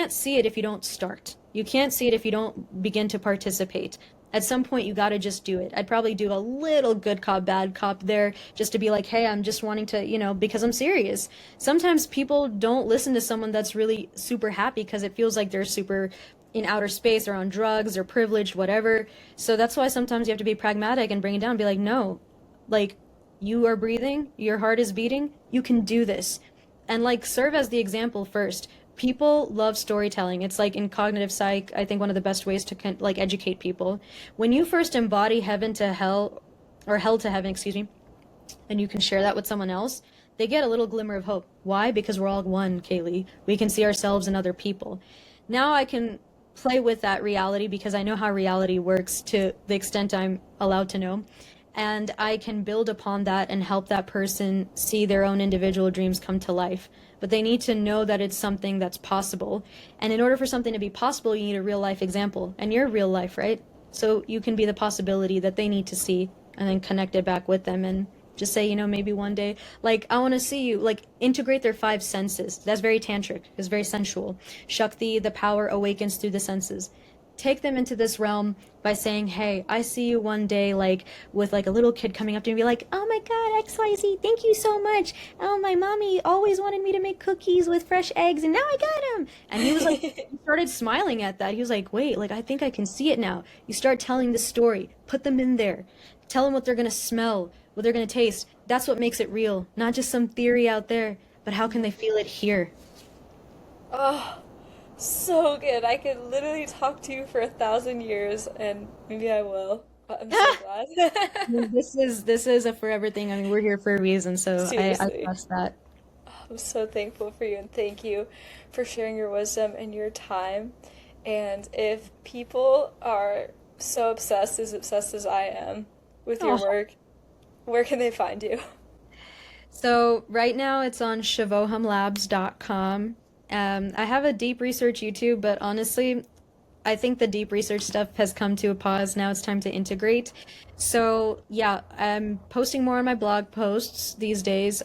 [SPEAKER 2] see it if you don't start. You can't see it if you don't begin to participate. At some point, you got to just do it. I'd probably do a little good cop, bad cop there just to be like, hey, I'm just wanting to, because I'm serious. Sometimes people don't listen to someone that's really super happy because it feels like they're super in outer space or on drugs or privileged, whatever. So that's why sometimes you have to be pragmatic and bring it down and be like, no, like you are breathing, your heart is beating, you can do this. And like serve as the example first. People love storytelling. It's like in cognitive psych, I think one of the best ways to like educate people. When you first embody heaven to hell, or hell to heaven, excuse me, and you can share that with someone else, they get a little glimmer of hope. Why? Because we're all one, Kaylee. We can see ourselves in other people. Now I can play with that reality because I know how reality works to the extent I'm allowed to know. And I can build upon that and help that person see their own individual dreams come to life. But they need to know that it's something that's possible. And in order for something to be possible, you need a real life example. And you're real life, right? So you can be the possibility that they need to see and then connect it back with them and just say, maybe one day, like, I want to see you, like, integrate their five senses. That's very tantric. It's very sensual. Shakti, the power awakens through the senses. Take them into this realm by saying, hey, I see you one day, like, with, like, a little kid coming up to you and be like, oh my God, XYZ, thank you so much. Oh, my mommy always wanted me to make cookies with fresh eggs, and now I got them. And he was like, he started smiling at that. He was like, wait, like, I think I can see it now. You start telling the story. Put them in there. Tell them what they're going to smell, what they're going to taste. That's what makes it real. Not just some theory out there, but how can they feel it here?
[SPEAKER 1] Oh, so good. I could literally talk to you for 1,000 years, and maybe I will. But I'm so glad.
[SPEAKER 2] This is a forever thing. I mean, we're here for a reason, so I
[SPEAKER 1] Seriously.
[SPEAKER 2] trust that.
[SPEAKER 1] I'm so thankful for you, and thank you for sharing your wisdom and your time. And if people are so obsessed as I am with your
[SPEAKER 2] Oh.
[SPEAKER 1] work, where can they find you?
[SPEAKER 2] So right now it's on shivohamlabs.com. I have a deep research YouTube, but honestly, I think the deep research stuff has come to a pause. Now it's time to integrate. So yeah, I'm posting more on my blog posts these days.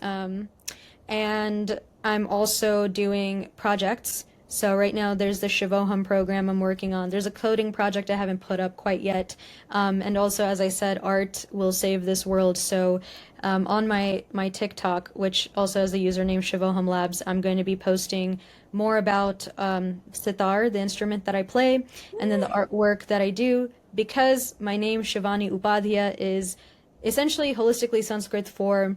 [SPEAKER 2] And I'm also doing projects. So right now there's the Shivoham program I'm working on. There's a coding project I haven't put up quite yet. And also, as I said, art will save this world. So on my TikTok, which also has the username Shivoham Labs, I'm going to be posting more about sitar, the instrument that I play, and then the artwork that I do. Because my name Shivani Upadhayay is essentially holistically Sanskrit for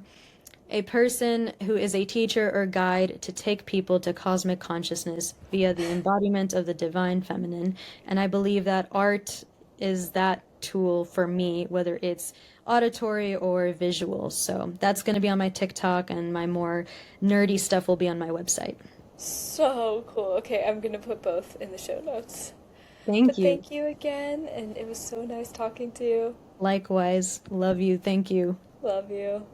[SPEAKER 2] a person who is a teacher or guide to take people to cosmic consciousness via the embodiment of the divine feminine. And I believe that art is that tool for me, whether it's auditory or visual. So that's going to be on my TikTok, and my more nerdy stuff will be on my website.
[SPEAKER 1] So cool. Okay, I'm gonna put both in the show notes.
[SPEAKER 2] Thank
[SPEAKER 1] But
[SPEAKER 2] you.
[SPEAKER 1] thank you again, and it was so nice talking to you.
[SPEAKER 2] Likewise. Love you. Thank you.
[SPEAKER 1] Love you.